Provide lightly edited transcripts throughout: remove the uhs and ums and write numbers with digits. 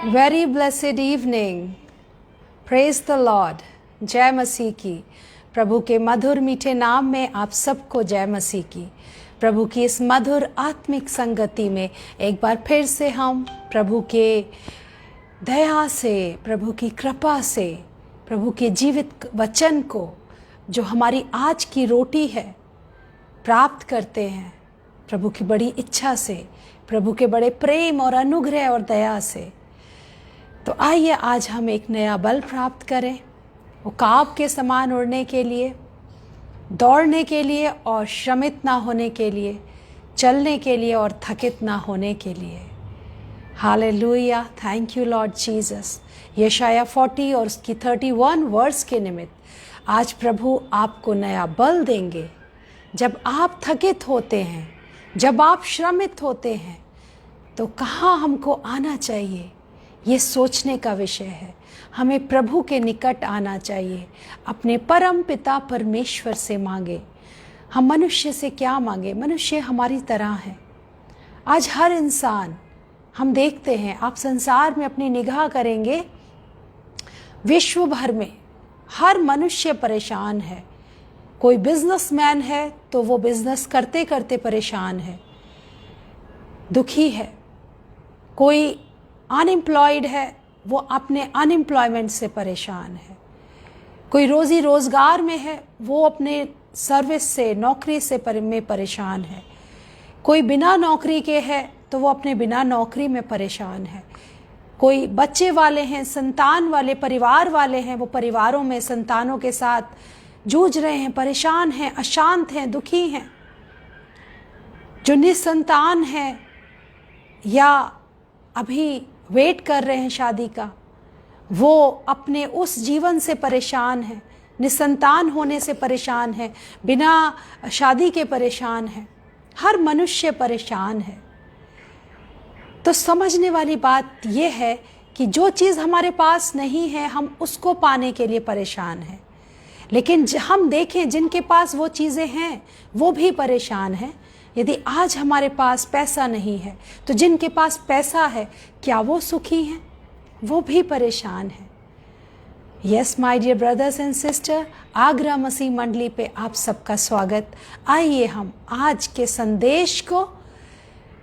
Very blessed evening. Praise the Lord. जय मसीह की। प्रभु के मधुर मीठे नाम में आप सबको जय मसीह की। प्रभु की इस मधुर आत्मिक संगति में एक बार फिर से हम प्रभु के दया से, प्रभु की कृपा से, प्रभु के जीवित वचन को जो हमारी आज की रोटी है प्राप्त करते हैं प्रभु की बड़ी इच्छा से, प्रभु के बड़े प्रेम और अनुग्रह और दया से। तो आइए आज हम एक नया बल प्राप्त करें, उकाब के समान उड़ने के लिए, दौड़ने के लिए और श्रमित ना होने के लिए, चलने के लिए और थकित ना होने के लिए। Hallelujah. Thank you Lord Jesus. यशाया 40 और उसकी 31 वर्स के निमित्त आज प्रभु आपको नया बल देंगे। जब आप थकित होते हैं, जब आप श्रमित होते हैं, तो कहाँ हमको आना चाहिए, ये सोचने का विषय है। हमें प्रभु के निकट आना चाहिए, अपने परम पिता परमेश्वर से मांगे। हम मनुष्य से क्या मांगे? मनुष्य हमारी तरह है। आज हर इंसान, हम देखते हैं, आप संसार में अपनी निगाह करेंगे, विश्व भर में हर मनुष्य परेशान है। कोई बिजनेसमैन है तो वो बिजनेस करते करते परेशान है, दुखी है। कोई अनएम्प्लॉयड है, वो अपने अनएम्प्लॉयमेंट से परेशान है। कोई रोजी रोजगार में है, वो अपने सर्विस से, नौकरी से में परेशान है। कोई बिना नौकरी के है तो वो अपने बिना नौकरी में परेशान है। कोई बच्चे वाले हैं, संतान वाले, परिवार वाले हैं, वो परिवारों में संतानों के साथ जूझ रहे हैं, परेशान हैं, अशांत हैं, दुखी हैं। जो निसंतान है या अभी वेट कर रहे हैं शादी का, वो अपने उस जीवन से परेशान है, निसंतान होने से परेशान है, बिना शादी के परेशान है। हर मनुष्य परेशान है। तो समझने वाली बात यह है कि जो चीज़ हमारे पास नहीं है, हम उसको पाने के लिए परेशान हैं। लेकिन हम देखें, जिनके पास वो चीज़ें हैं वो भी परेशान हैं। यदि आज हमारे पास पैसा नहीं है, तो जिनके पास पैसा है, क्या वो सुखी हैं? वो भी परेशान हैं। Yes my dear brothers and sister, Agra मसीह मंडली पे आप सबका स्वागत। आइए हम आज के संदेश को,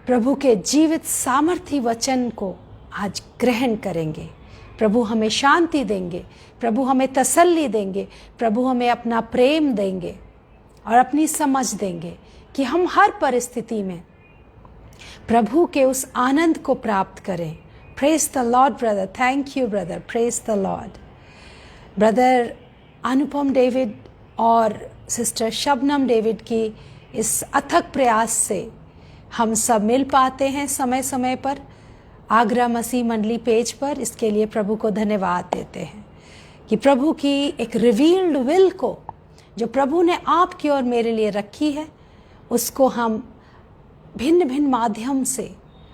प्रभु के जीवित सामर्थी वचन को आज ग्रहण करेंगे। प्रभु हमें शांति देंगे, प्रभु हमें तसल्ली देंगे, प्रभु हमें अपना प्रेम देंगे और अपनी समझ देंगे कि हम हर परिस्थिति में प्रभु के उस आनंद को प्राप्त करें। Praise the Lord brother. Thank you brother. Praise the Lord. Brother Anupam David और सिस्टर शबनम डेविड की इस अथक प्रयास से हम सब मिल पाते हैं समय समय पर आगरा मसीह मंडली पेज पर। इसके लिए प्रभु को धन्यवाद देते हैं कि प्रभु की एक रिवील्ड विल को, जो प्रभु ने आपकी और मेरे लिए रखी है, उसको हम भिन्न भिन्न माध्यम से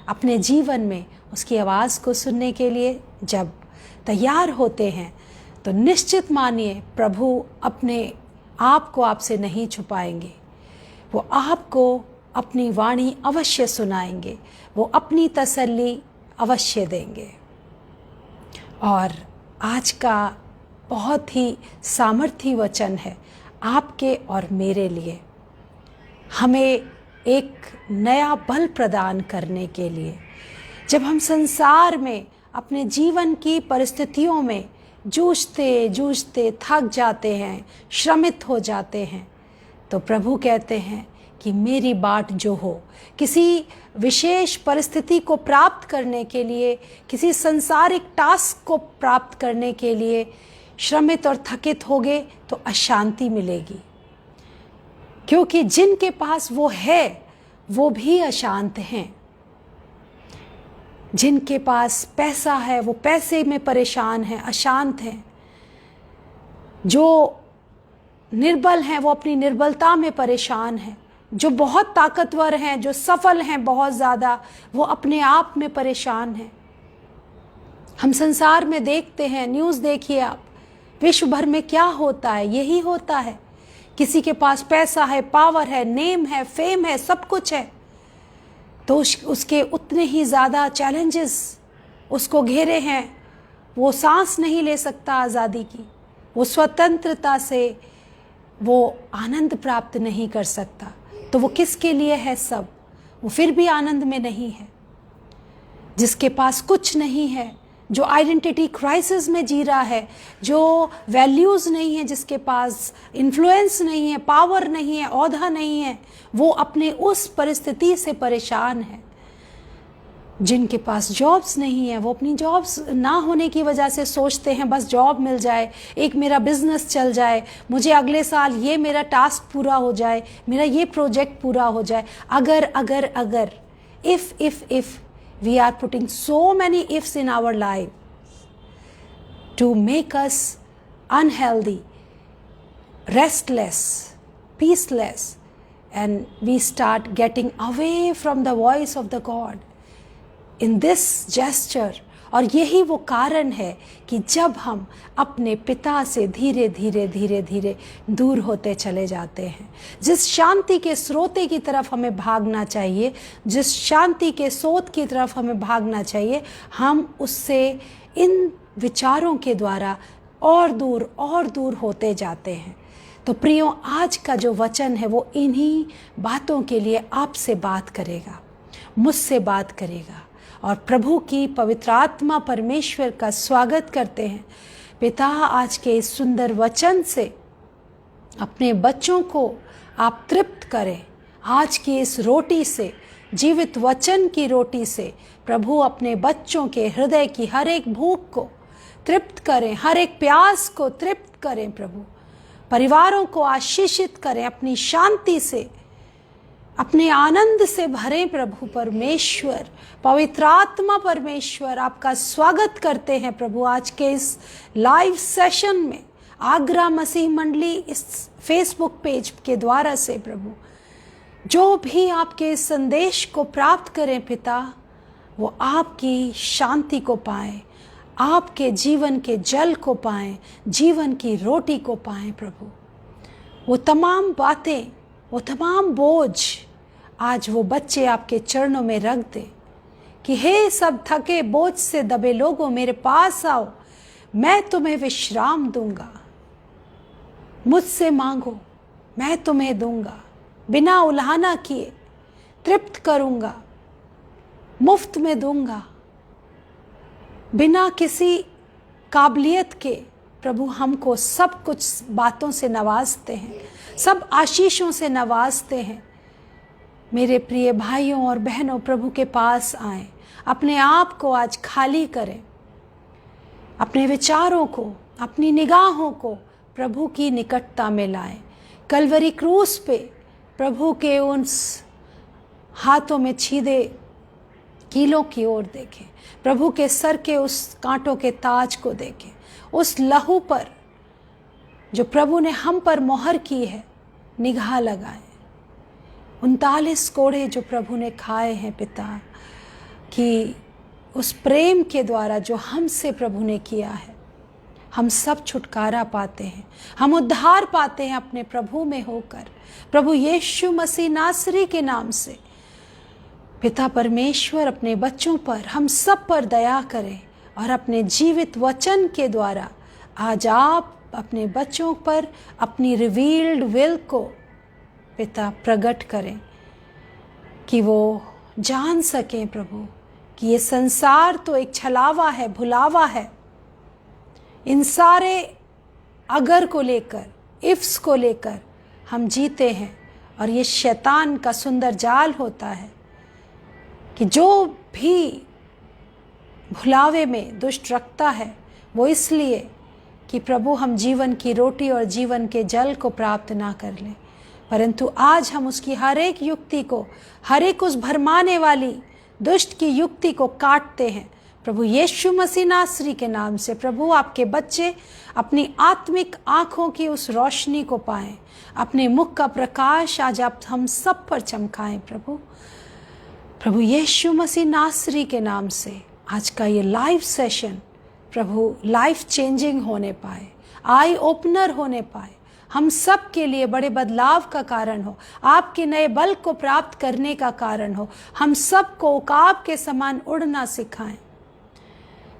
अपने जीवन में उसकी आवाज़ को सुनने के लिए जब तैयार होते हैं, तो निश्चित मानिए प्रभु अपने आप को आपसे नहीं छुपाएंगे। वो आपको अपनी वाणी अवश्य सुनाएंगे, वो अपनी तसल्ली अवश्य देंगे। और आज का बहुत ही सामर्थी वचन है आपके और मेरे लिए, हमें एक नया बल प्रदान करने के लिए। जब हम संसार में अपने जीवन की परिस्थितियों में जूझते जूझते थक जाते हैं, श्रमित हो जाते हैं, तो प्रभु कहते हैं कि मेरी बाट जो हो, किसी विशेष परिस्थिति को प्राप्त करने के लिए, किसी संसारिक टास्क को प्राप्त करने के लिए श्रमित और थकित होगे तो अशांति मिलेगी। क्योंकि जिनके पास वो है वो भी अशांत हैं। जिनके पास पैसा है वो पैसे में परेशान हैं, अशांत हैं। जो निर्बल हैं वो अपनी निर्बलता में परेशान हैं। जो बहुत ताकतवर हैं, जो सफल हैं बहुत ज़्यादा, वो अपने आप में परेशान हैं। हम संसार में देखते हैं, न्यूज़ देखिए आप, विश्व भर में क्या होता है, यही होता है। किसी के पास पैसा है, पावर है, नेम है, फेम है, सब कुछ है, तो उसके उतने ही ज़्यादा चैलेंजेस उसको घेरे हैं, वो सांस नहीं ले सकता आज़ादी की, वो स्वतंत्रता से वो आनंद प्राप्त नहीं कर सकता, तो वो किसके लिए है सब? वो फिर भी आनंद में नहीं है। जिसके पास कुछ नहीं है, जो आइडेंटिटी क्राइसिस में जी रहा है, जो वैल्यूज़ नहीं है, जिसके पास इन्फ्लुएंस नहीं है, पावर नहीं है, औहदा नहीं है, वो अपने उस परिस्थिति से परेशान है। जिनके पास जॉब्स नहीं है, वो अपनी जॉब्स ना होने की वजह से सोचते हैं बस जॉब मिल जाए, एक मेरा बिजनेस चल जाए, मुझे अगले साल ये मेरा टास्क पूरा हो जाए, मेरा ये प्रोजेक्ट पूरा हो जाए। अगर if we are putting so many ifs in our life to make us unhealthy, restless, peaceless, and we start getting away from the voice of the God in this gesture. और यही वो कारण है कि जब हम अपने पिता से धीरे धीरे दूर होते चले जाते हैं, जिस शांति के स्रोते की तरफ हमें भागना चाहिए, जिस शांति के स्रोत की तरफ हमें भागना चाहिए, हम उससे इन विचारों के द्वारा और दूर होते जाते हैं। तो प्रियो, आज का जो वचन है वो इन्हीं बातों के लिए आपसे बात करेगा, मुझसे बात करेगा। और प्रभु की पवित्र आत्मा परमेश्वर का स्वागत करते हैं। पिता, आज के इस सुंदर वचन से अपने बच्चों को आप तृप्त करें। आज की इस रोटी से, जीवित वचन की रोटी से प्रभु अपने बच्चों के हृदय की हर एक भूख को तृप्त करें, हर एक प्यास को तृप्त करें। प्रभु परिवारों को आशीषित करें, अपनी शांति से, अपने आनंद से भरें। प्रभु परमेश्वर, पवित्र आत्मा परमेश्वर, आपका स्वागत करते हैं प्रभु आज के इस लाइव सेशन में, आगरा मसीह मंडली इस फेसबुक पेज के द्वारा से। प्रभु जो भी आपके इस संदेश को प्राप्त करें पिता, वो आपकी शांति को पाएं, आपके जीवन के जल को पाएं, जीवन की रोटी को पाएं। प्रभु वो तमाम बातें, वो तमाम बोझ आज वो बच्चे आपके चरणों में रख दे कि हे सब थके बोझ से दबे लोगों, मेरे पास आओ, मैं तुम्हें विश्राम दूंगा। मुझसे मांगो, मैं तुम्हें दूंगा, बिना उल्हाना किए तृप्त करूंगा, मुफ्त में दूंगा, बिना किसी काबिलियत के। प्रभु हमको सब कुछ बातों से नवाजते हैं, सब आशीषों से नवाजते हैं। मेरे प्रिय भाइयों और बहनों, प्रभु के पास आएं, अपने आप को आज खाली करें, अपने विचारों को, अपनी निगाहों को प्रभु की निकटता में लाएं। कलवरी क्रूस पे प्रभु के उस हाथों में छीदे कीलों की ओर देखें, प्रभु के सर के उस कांटों के ताज को देखें, उस लहू पर जो प्रभु ने हम पर मोहर की है निगाह लगाएं। 39 कोड़े जो प्रभु ने खाए हैं पिता, कि उस प्रेम के द्वारा जो हमसे प्रभु ने किया है, हम सब छुटकारा पाते हैं, हम उद्धार पाते हैं अपने प्रभु में होकर। प्रभु यीशु मसीह नासरी के नाम से पिता परमेश्वर अपने बच्चों पर, हम सब पर दया करें और अपने जीवित वचन के द्वारा आज आप अपने बच्चों पर अपनी रिवील्ड विल को पिता प्रकट करें, कि वो जान सकें प्रभु कि ये संसार तो एक छलावा है, भुलावा है। इन सारे अगर को लेकर, इफ्स को लेकर हम जीते हैं, और ये शैतान का सुंदर जाल होता है कि जो भी भुलावे में दुष्ट रखता है, वो इसलिए कि प्रभु हम जीवन की रोटी और जीवन के जल को प्राप्त ना कर लें। परंतु आज हम उसकी हर एक युक्ति को, हर एक उस भरमाने वाली दुष्ट की युक्ति को काटते हैं प्रभु यीशु मसीह नासरी के नाम से। प्रभु आपके बच्चे अपनी आत्मिक आँखों की उस रोशनी को पाएं, अपने मुख का प्रकाश आज आप हम सब पर चमकाएं। प्रभु यीशु मसीह नासरी के नाम से आज का ये लाइव सेशन प्रभु लाइफ चेंजिंग होने पाए, आई ओपनर होने पाए, हम सब के लिए बड़े बदलाव का कारण हो, आपके नए बल को प्राप्त करने का कारण हो, हम सब को उकाब के समान उड़ना सिखाएं।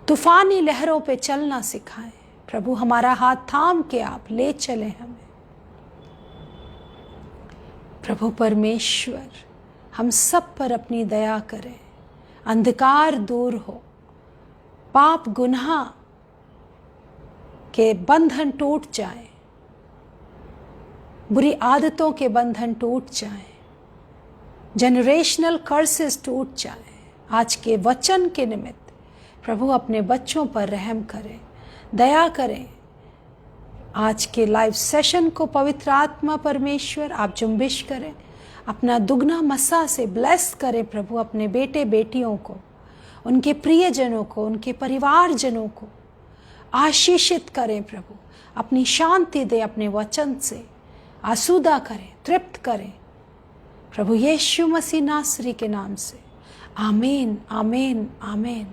तूफानी लहरों पे चलना सिखाएं। प्रभु हमारा हाथ थाम के आप ले चले हमें। प्रभु परमेश्वर हम सब पर अपनी दया करें, अंधकार दूर हो, पाप गुनाह के बंधन टूट जाएं, बुरी आदतों के बंधन टूट जाएं, जनरेशनल कर्सेस टूट जाएं। आज के वचन के निमित्त प्रभु अपने बच्चों पर रहम करें, दया करें। आज के लाइव सेशन को पवित्र आत्मा परमेश्वर आप जुम्बिश करें, अपना दुगना मसा से ब्लेस करें प्रभु। अपने बेटे बेटियों को, उनके प्रियजनों को, उनके परिवारजनों को आशीषित करें प्रभु। अपनी शांति दे, अपने वचन से आसूदा करें, तृप्त करें प्रभु यीशु मसीह नासरी के नाम से। आमीन, आमीन, आमीन।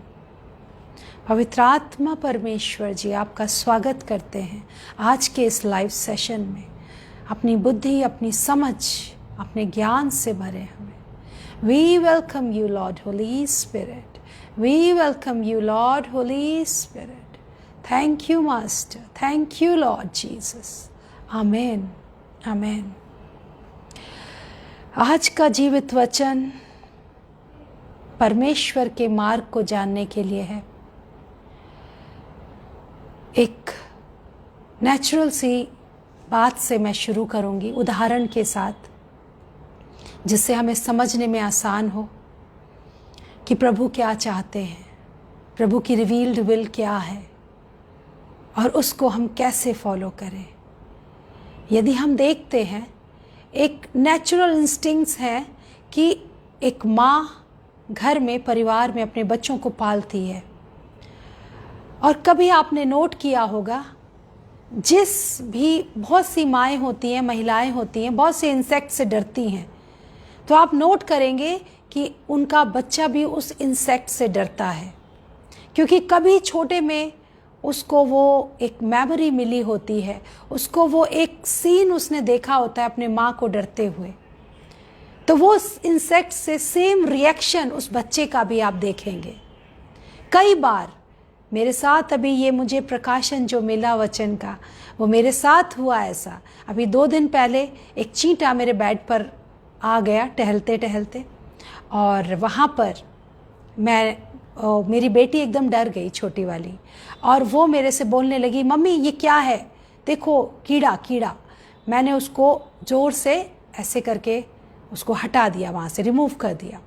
पवित्र आत्मा परमेश्वर जी आपका स्वागत करते हैं आज के इस लाइव सेशन में। अपनी बुद्धि, अपनी समझ, अपने ज्ञान से भरे हमें। We welcome you Lord Holy Spirit, we welcome you Lord Holy Spirit. Thank you master, thank you Lord Jesus. आमीन, आमीन। आज का जीवित वचन परमेश्वर के मार्ग को जानने के लिए है। एक नेचुरल सी बात से मैं शुरू करूंगी, उदाहरण के साथ, जिससे हमें समझने में आसान हो कि प्रभु क्या चाहते हैं, प्रभु की रिवील्ड विल क्या है और उसको हम कैसे फॉलो करें। यदि हम देखते हैं, एक नेचुरल इंस्टिंक्ट्स है कि एक माँ घर में, परिवार में अपने बच्चों को पालती है। और कभी आपने नोट किया होगा, जिस भी बहुत सी माएँ होती हैं, महिलाएं होती हैं, बहुत से इंसेक्ट से डरती हैं, तो आप नोट करेंगे कि उनका बच्चा भी उस इंसेक्ट से डरता है, क्योंकि कभी छोटे में उसको वो एक मेमोरी मिली होती है, उसको वो एक सीन उसने देखा होता है अपने माँ को डरते हुए। तो वो इंसेक्ट से सेम रिएक्शन उस बच्चे का भी आप देखेंगे। कई बार मेरे साथ, अभी ये मुझे प्रकाशन जो मिला वचन का, वो मेरे साथ हुआ ऐसा। अभी 2 दिन पहले एक चींटा मेरे बेड पर आ गया टहलते टहलते, और वहाँ पर मेरी बेटी एकदम डर गई, छोटी वाली, और वो मेरे से बोलने लगी, मम्मी ये क्या है, देखो कीड़ा कीड़ा। मैंने उसको ज़ोर से ऐसे करके उसको हटा दिया, वहाँ से रिमूव कर दिया।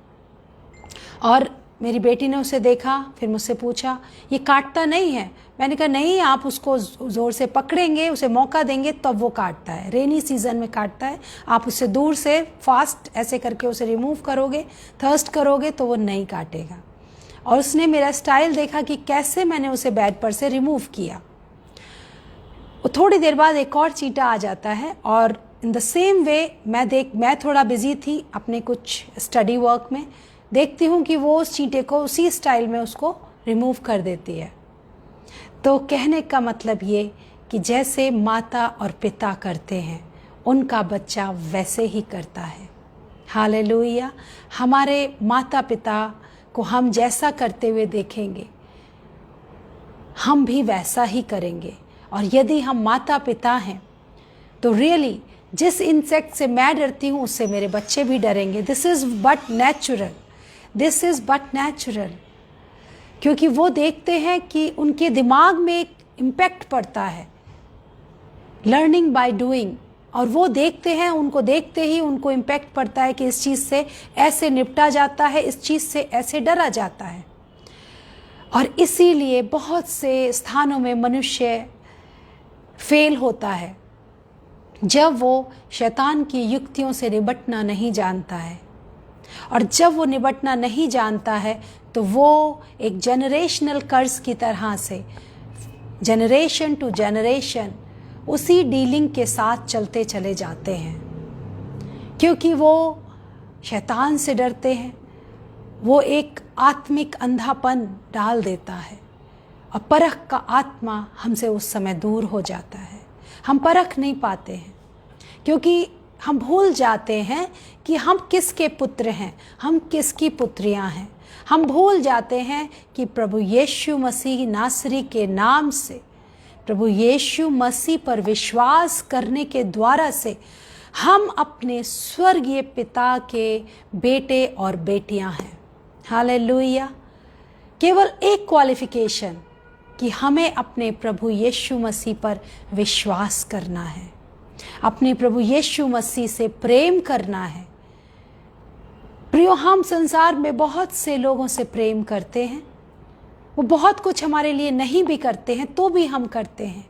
और मेरी बेटी ने उसे देखा, फिर मुझसे पूछा ये काटता नहीं है? मैंने कहा नहीं, आप उसको ज़ोर से पकड़ेंगे, उसे मौका देंगे तब वो काटता है, रेनी सीजन में काटता है। आप उससे दूर से फास्ट ऐसे करके उसे रिमूव करोगे, थर्स्ट करोगे तो वो नहीं काटेगा। और उसने मेरा स्टाइल देखा कि कैसे मैंने उसे बेड पर से रिमूव किया। थोड़ी देर बाद एक और चींटा आ जाता है, और इन द सेम वे मैं थोड़ा बिजी थी अपने कुछ स्टडी वर्क में, देखती हूँ कि वो उस चींटे को उसी स्टाइल में उसको रिमूव कर देती है। तो कहने का मतलब ये कि जैसे माता और पिता करते हैं, उनका बच्चा वैसे ही करता है। हालेलुया। हमारे माता पिता को हम जैसा करते हुए देखेंगे, हम भी वैसा ही करेंगे। और यदि हम माता पिता हैं तो रियली जिस इंसेक्ट से मैं डरती हूँ उससे मेरे बच्चे भी डरेंगे। This is but natural, this is but natural. क्योंकि वो देखते हैं कि उनके दिमाग में एक इम्पैक्ट पड़ता है, लर्निंग बाय डूइंग, और वो देखते हैं, उनको देखते ही उनको इम्पैक्ट पड़ता है कि इस चीज़ से ऐसे निपटा जाता है, इस चीज़ से ऐसे डरा जाता है। और इसीलिए बहुत से स्थानों में मनुष्य फेल होता है जब वो शैतान की युक्तियों से निपटना नहीं जानता है। और जब वो निपटना नहीं जानता है तो वो एक जनरेशनल कर्ज की तरह से जनरेशन टू जनरेशन उसी डीलिंग के साथ चलते चले जाते हैं, क्योंकि वो शैतान से डरते हैं। वो एक आत्मिक अंधापन डाल देता है और परख का आत्मा हमसे उस समय दूर हो जाता है। हम परख नहीं पाते हैं, क्योंकि हम भूल जाते हैं कि हम किसके पुत्र हैं, हम किसकी पुत्रियां हैं। हम भूल जाते हैं कि प्रभु यीशु मसीह नासरी के नाम से, प्रभु यीशु मसीह पर विश्वास करने के द्वारा से हम अपने स्वर्गीय पिता के बेटे और बेटियां हैं। हालेलुया। केवल एक क्वालिफिकेशन कि हमें अपने प्रभु यीशु मसीह पर विश्वास करना है, अपने प्रभु यीशु मसीह से प्रेम करना है। प्रियो, हम संसार में बहुत से लोगों से प्रेम करते हैं, वो बहुत कुछ हमारे लिए नहीं भी करते हैं तो भी हम करते हैं।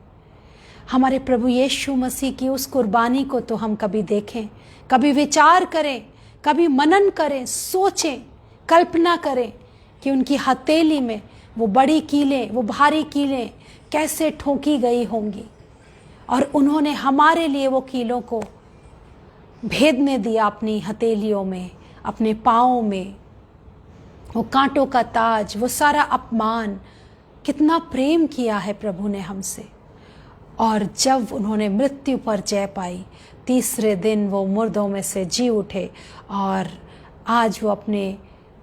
हमारे प्रभु यीशु मसीह की उस कुर्बानी को तो हम कभी देखें, कभी विचार करें, कभी मनन करें, सोचें, कल्पना करें कि उनकी हथेली में वो बड़ी कीलें, वो भारी कीलें कैसे ठोकी गई होंगी, और उन्होंने हमारे लिए वो कीलों को भेदने दिया अपनी हथेलियों में, अपने पाँव में। वो कांटों का ताज, वो सारा अपमान, कितना प्रेम किया है प्रभु ने हमसे। और जब उन्होंने मृत्यु पर जय पाई, तीसरे दिन वो मुर्दों में से जी उठे और आज वो अपने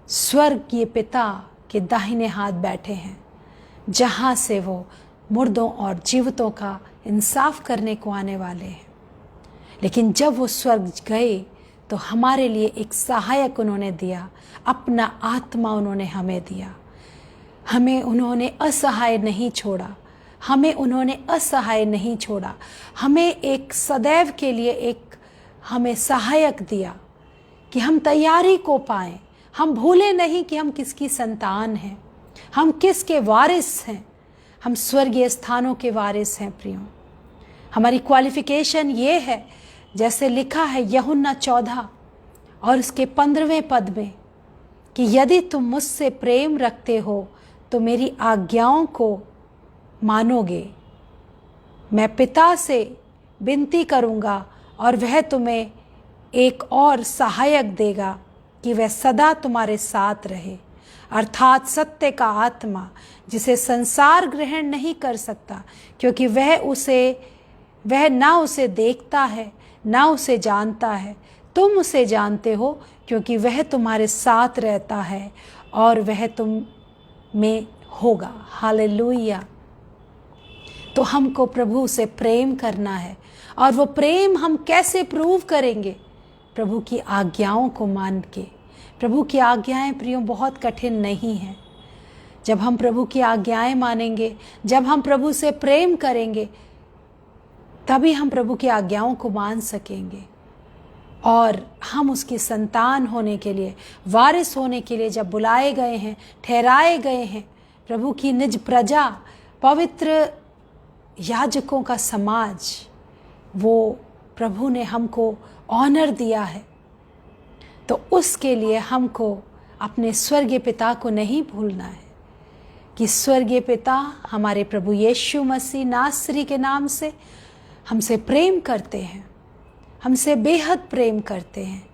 स्वर्गीय पिता के दाहिने हाथ बैठे हैं, जहाँ से वो मुर्दों और जीवितों का इंसाफ करने को आने वाले हैं। लेकिन जब वो स्वर्ग गए तो हमारे लिए एक सहायक उन्होंने दिया, अपना आत्मा उन्होंने हमें दिया। हमें उन्होंने असहाय नहीं छोड़ा, हमें उन्होंने असहाय नहीं छोड़ा। हमें एक सदैव के लिए एक हमें सहायक दिया कि हम तैयारी को पाएं। हम भूले नहीं कि हम किसकी संतान हैं, हम किसके वारिस हैं। हम स्वर्गीय स्थानों के वारिस हैं। प्रियो, हमारी क्वालिफिकेशन ये है, जैसे लिखा है यूहन्ना 14 और उसके 15वें पद में, कि यदि तुम मुझसे प्रेम रखते हो तो मेरी आज्ञाओं को मानोगे। मैं पिता से विनती करूँगा और वह तुम्हें एक और सहायक देगा कि वह सदा तुम्हारे साथ रहे, अर्थात सत्य का आत्मा, जिसे संसार ग्रहण नहीं कर सकता, क्योंकि वह ना उसे देखता है ना उसे जानता है। तुम उसे जानते हो क्योंकि वह तुम्हारे साथ रहता है और वह तुम में होगा। हालेलुया। तो हमको प्रभु से प्रेम करना है, और वो प्रेम हम कैसे प्रूव करेंगे? प्रभु की आज्ञाओं को मान के। प्रभु की आज्ञाएं प्रियो बहुत कठिन नहीं हैं। जब हम प्रभु की आज्ञाएं मानेंगे, जब हम प्रभु से प्रेम करेंगे, तभी हम प्रभु की आज्ञाओं को मान सकेंगे। और हम उसकी संतान होने के लिए, वारिस होने के लिए जब बुलाए गए हैं, ठहराए गए हैं, प्रभु की निज प्रजा, पवित्र याजकों का समाज, वो प्रभु ने हमको ऑनर दिया है, तो उसके लिए हमको अपने स्वर्गीय पिता को नहीं भूलना है कि स्वर्गीय पिता हमारे प्रभु यीशु मसीह नासरी के नाम से हमसे प्रेम करते हैं, हमसे बेहद प्रेम करते हैं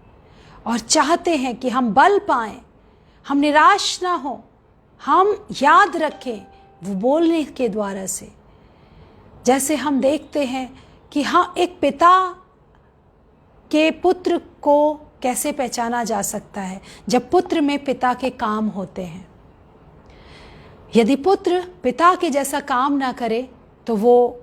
और चाहते हैं कि हम बल पाएं, हम निराश ना हो, हम याद रखें वो बोलने के द्वारा से। जैसे हम देखते हैं कि हाँ, एक पिता के पुत्र को कैसे पहचाना जा सकता है, जब पुत्र में पिता के काम होते हैं। यदि पुत्र पिता के जैसा काम ना करे तो वो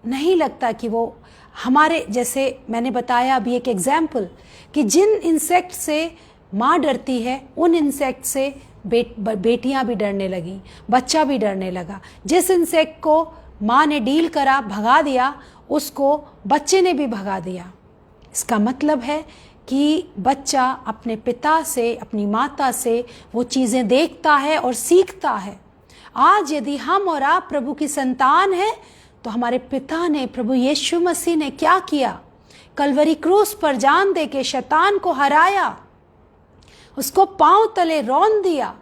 नहीं लगता कि वो हमारे जैसे, मैंने बताया अभी एक एग्जाम्पल कि जिन इंसेक्ट से माँ डरती है, उन इंसेक्ट से बेटियां भी डरने लगी, बच्चा भी डरने लगा। जिस इंसेक्ट को माँ ने डील करा, भगा दिया, उसको बच्चे ने भी भगा दिया। इसका मतलब है कि बच्चा अपने पिता से, अपनी माता से वो चीज़ें देखता है और सीखता है। आज यदि हम और आप प्रभु की संतान हैं, तो हमारे पिता ने, प्रभु यीशु मसीह ने क्या किया? कलवरी क्रूस पर जान दे के शैतान को हराया, उसको पांव तले रौंद दिया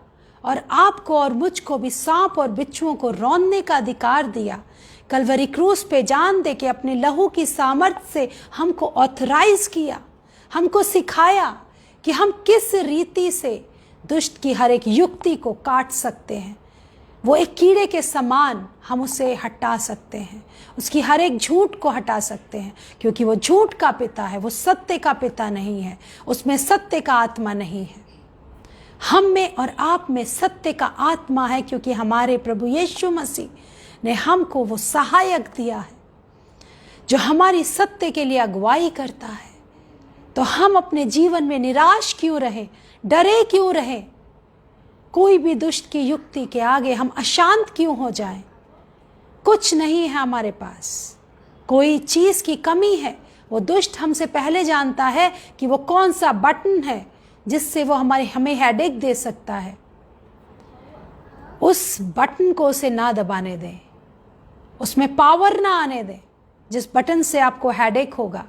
और आपको और मुझको भी सांप और बिच्छुओं को रौंदने का अधिकार दिया। कलवरी क्रूस पे जान दे के अपने लहू की सामर्थ्य से हमको ऑथराइज किया, हमको सिखाया कि हम किस रीति से दुष्ट की हर एक युक्ति को काट सकते हैं। वो एक कीड़े के समान हम उसे हटा सकते हैं, उसकी हर एक झूठ को हटा सकते हैं, क्योंकि वो झूठ का पिता है, वो सत्य का पिता नहीं है, उसमें सत्य का आत्मा नहीं है। हम में और आप में सत्य का आत्मा है, क्योंकि हमारे प्रभु यीशु मसीह ने हमको वो सहायक दिया है जो हमारी सत्य के लिए अगुवाई करता है। तो हम अपने जीवन में निराश क्यों रहे, डरे क्यों रहे, कोई भी दुष्ट की युक्ति के आगे हम अशांत क्यों हो जाएं? कुछ नहीं है हमारे पास, कोई चीज़ की कमी है। वो दुष्ट हमसे पहले जानता है कि वो कौन सा बटन है जिससे वो हमें हेडेक दे सकता है। उस बटन को उसे ना दबाने दें, उसमें पावर ना आने दें जिस बटन से आपको हेडेक होगा,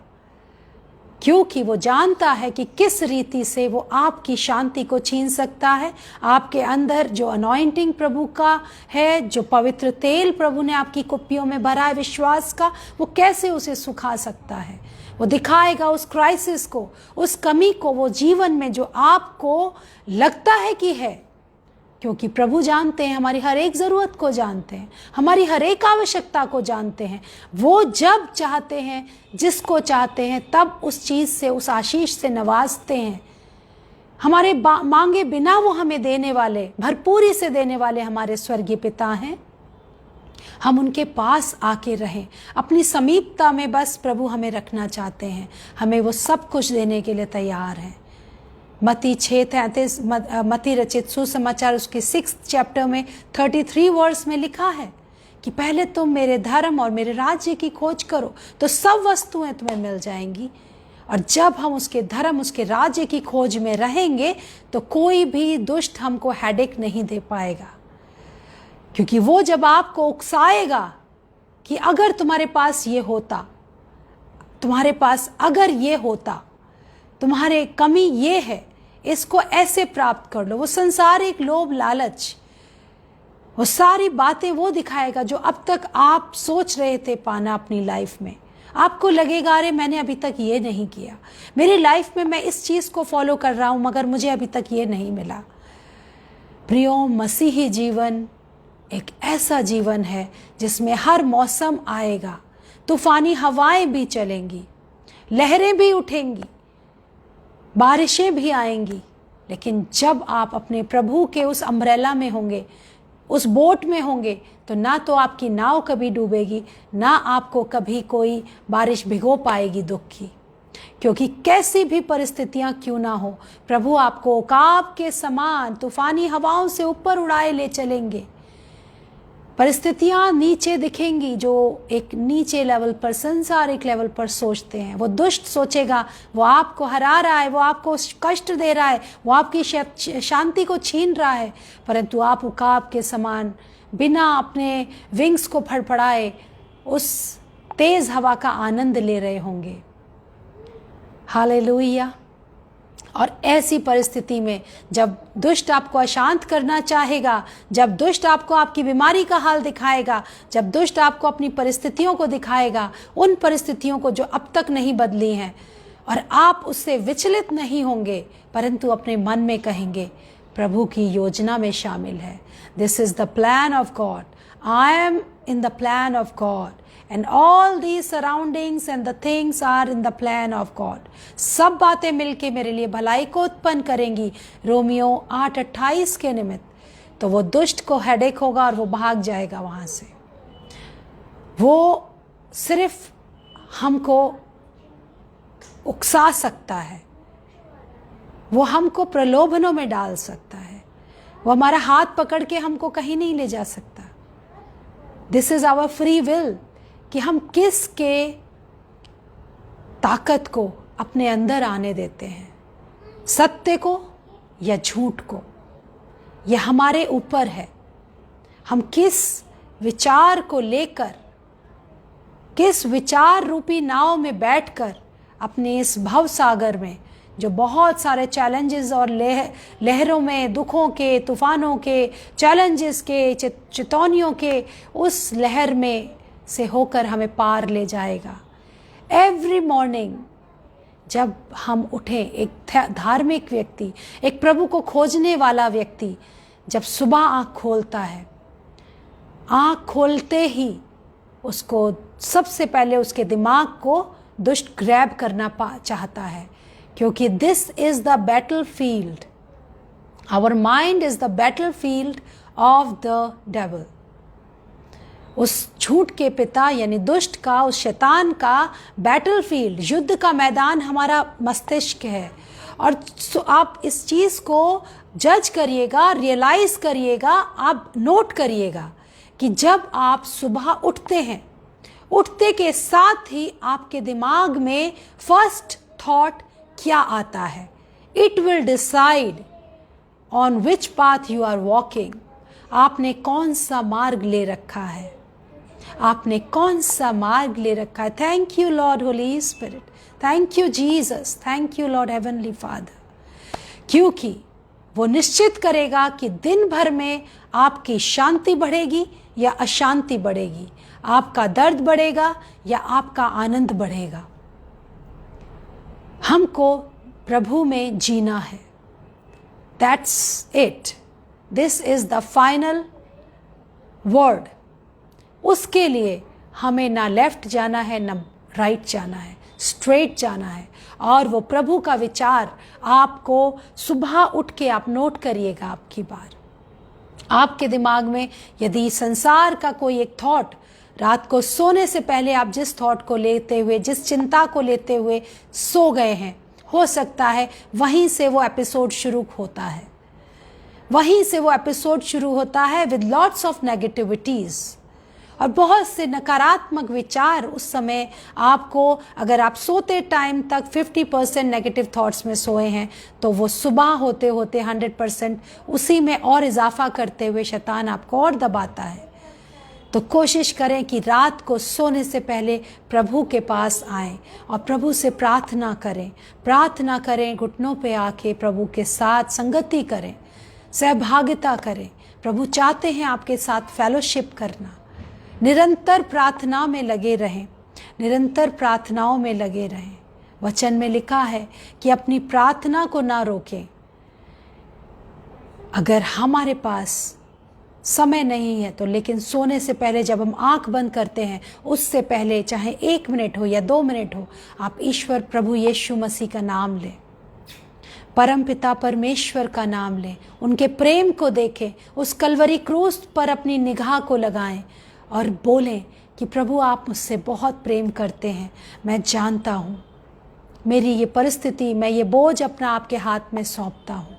क्योंकि वो जानता है कि किस रीति से वो आपकी शांति को छीन सकता है। आपके अंदर जो अनॉइंटिंग प्रभु का है, जो पवित्र तेल प्रभु ने आपकी कुप्पियों में भरा है विश्वास का, वो कैसे उसे सुखा सकता है। वो दिखाएगा उस क्राइसिस को, उस कमी को वो जीवन में जो आपको लगता है कि है, क्योंकि प्रभु जानते हैं, हमारी हर एक ज़रूरत को जानते हैं, हमारी हर एक आवश्यकता को जानते हैं। वो जब चाहते हैं, जिसको चाहते हैं, तब उस चीज़ से, उस आशीष से नवाजते हैं। हमारे मांगे बिना वो हमें देने वाले, भरपूरी से देने वाले हमारे स्वर्गीय पिता हैं। हम उनके पास आके रहें, अपनी समीपता में बस प्रभु हमें रखना चाहते हैं। हमें वो सब कुछ देने के लिए तैयार हैं। मत्ती 6:33 मत्ती रचित सुसमाचार उसके 6 चैप्टर में 33 वर्स में लिखा है कि पहले तुम मेरे धर्म और मेरे राज्य की खोज करो तो सब वस्तुएं तुम्हें मिल जाएंगी। और जब हम उसके धर्म, उसके राज्य की खोज में रहेंगे तो कोई भी दुष्ट हमको हेडेक नहीं दे पाएगा, क्योंकि वो जब आपको उकसाएगा कि अगर तुम्हारे पास ये होता, तुम्हारे पास अगर ये होता, तुम्हारे कमी ये है, इसको ऐसे प्राप्त कर लो, वो संसारिक लोभ लालच, वो सारी बातें वो दिखाएगा जो अब तक आप सोच रहे थे पाना अपनी लाइफ में। आपको लगेगा अरे मैंने अभी तक ये नहीं किया, मेरी लाइफ में मैं इस चीज़ को फॉलो कर रहा हूँ मगर मुझे अभी तक ये नहीं मिला। प्रियो, मसीही जीवन एक ऐसा जीवन है जिसमें हर मौसम आएगा, तूफानी हवाएं भी चलेंगी, लहरें भी उठेंगी, बारिशें भी आएंगी, लेकिन जब आप अपने प्रभु के उस अम्ब्रेला में होंगे, उस बोट में होंगे, तो ना तो आपकी नाव कभी डूबेगी, ना आपको कभी कोई बारिश भिगो पाएगी दुख की, क्योंकि कैसी भी परिस्थितियां क्यों ना हो, प्रभु आपको उकाब के समान तूफानी हवाओं से ऊपर उड़ाए ले चलेंगे। परिस्थितियां नीचे दिखेंगी जो एक नीचे लेवल पर, संसारिक लेवल पर सोचते हैं। वो दुष्ट सोचेगा वो आपको हरा रहा है, वो आपको कष्ट दे रहा है, वो आपकी शांति को छीन रहा है, परंतु आप उकाब के समान बिना अपने विंग्स को फड़फड़ाए उस तेज हवा का आनंद ले रहे होंगे। हालेलुया। और ऐसी परिस्थिति में जब दुष्ट आपको अशांत करना चाहेगा, जब दुष्ट आपको आपकी बीमारी का हाल दिखाएगा, जब दुष्ट आपको अपनी परिस्थितियों को दिखाएगा, उन परिस्थितियों को जो अब तक नहीं बदली हैं, और आप उससे विचलित नहीं होंगे, परंतु अपने मन में कहेंगे प्रभु की योजना में शामिल है। This is the plan of God, I am in the plan of God, and all these surroundings and the things are in the plan of God। सब बातें मिलके मेरे लिए भलाई को उत्पन्न करेंगी, रोमियो 8:28 के निमित्त। तो वो दुष्ट को हेडेक होगा और वो भाग जाएगा वहाँ से। वो सिर्फ हमको उकसा सकता है, वो हमको प्रलोभनों में डाल सकता है, वो हमारा हाथ पकड़ के हमको कहीं नहीं ले जा सकता। This is our free will कि हम किसके ताकत को अपने अंदर आने देते हैं, सत्य को या झूठ को, यह हमारे ऊपर है। हम किस विचार को लेकर, किस विचार रूपी नाव में बैठकर अपने इस भव सागर में जो बहुत सारे चैलेंजेस और लहरों में, दुखों के, तूफानों के, चैलेंजेस के, चेतावनियों के उस लहर में से होकर हमें पार ले जाएगा। एवरी मॉर्निंग जब हम उठें, एक धार्मिक व्यक्ति, एक प्रभु को खोजने वाला व्यक्ति जब सुबह आँख खोलता है, आँख खोलते ही उसको सबसे पहले उसके दिमाग को दुष्ट ग्रैब करना चाहता है, क्योंकि this is the battle field our mind is the battlefield of the devil. उस झूठ के पिता यानी दुष्ट का, उस शैतान का बैटलफील्ड, युद्ध का मैदान हमारा मस्तिष्क है। और आप इस चीज़ को जज करिएगा, रियलाइज करिएगा, आप नोट करिएगा कि जब आप सुबह उठते हैं, उठते के साथ ही आपके दिमाग में फर्स्ट थॉट क्या आता है। It will decide on which path you are walking. आपने कौन सा मार्ग ले रखा है, आपने कौन सा मार्ग ले रखा है। Thank you Lord Holy Spirit, thank you Jesus, thank you Lord heavenly father. क्योंकि वो निश्चित करेगा कि दिन भर में आपकी शांति बढ़ेगी या अशांति बढ़ेगी, आपका दर्द बढ़ेगा या आपका आनंद बढ़ेगा। हमको प्रभु में जीना है। That's it, this is the final word. उसके लिए हमें ना लेफ्ट जाना है ना राइट जाना है, स्ट्रेट जाना है। और वो प्रभु का विचार आपको सुबह उठ के आप नोट करिएगा। आपकी बार आपके दिमाग में यदि संसार का कोई एक थॉट, रात को सोने से पहले आप जिस थॉट को लेते हुए, जिस चिंता को लेते हुए सो गए हैं, हो सकता है वहीं से वो एपिसोड शुरू होता है, वहीं से वो एपिसोड शुरू होता है विद लॉट्स ऑफ नेगेटिविटीज और बहुत से नकारात्मक विचार। उस समय आपको, अगर आप सोते टाइम तक 50% नेगेटिव थॉट्स में सोए हैं, तो वो सुबह होते होते 100% उसी में और इजाफा करते हुए शैतान आपको और दबाता है। तो कोशिश करें कि रात को सोने से पहले प्रभु के पास आएं और प्रभु से प्रार्थना करें, घुटनों पे आके प्रभु के साथ संगति करें, सहभागिता करें। प्रभु चाहते हैं आपके साथ फेलोशिप करना। निरंतर प्रार्थना में लगे रहें, निरंतर प्रार्थनाओं में लगे रहें। वचन में लिखा है कि अपनी प्रार्थना को ना रोकें। अगर हमारे पास समय नहीं है तो, लेकिन सोने से पहले जब हम आंख बंद करते हैं, उससे पहले चाहे 1 मिनट हो या 2 मिनट हो, आप ईश्वर प्रभु यीशु मसीह का नाम लें, परम पिता परमेश्वर का नाम लें, उनके प्रेम को देखें, उस कलवरी क्रूस पर अपनी निगाह को लगाएं और बोलें कि प्रभु आप मुझसे बहुत प्रेम करते हैं। मैं जानता हूँ मेरी ये परिस्थिति, मैं ये बोझ अपना आपके हाथ में सौंपता हूँ।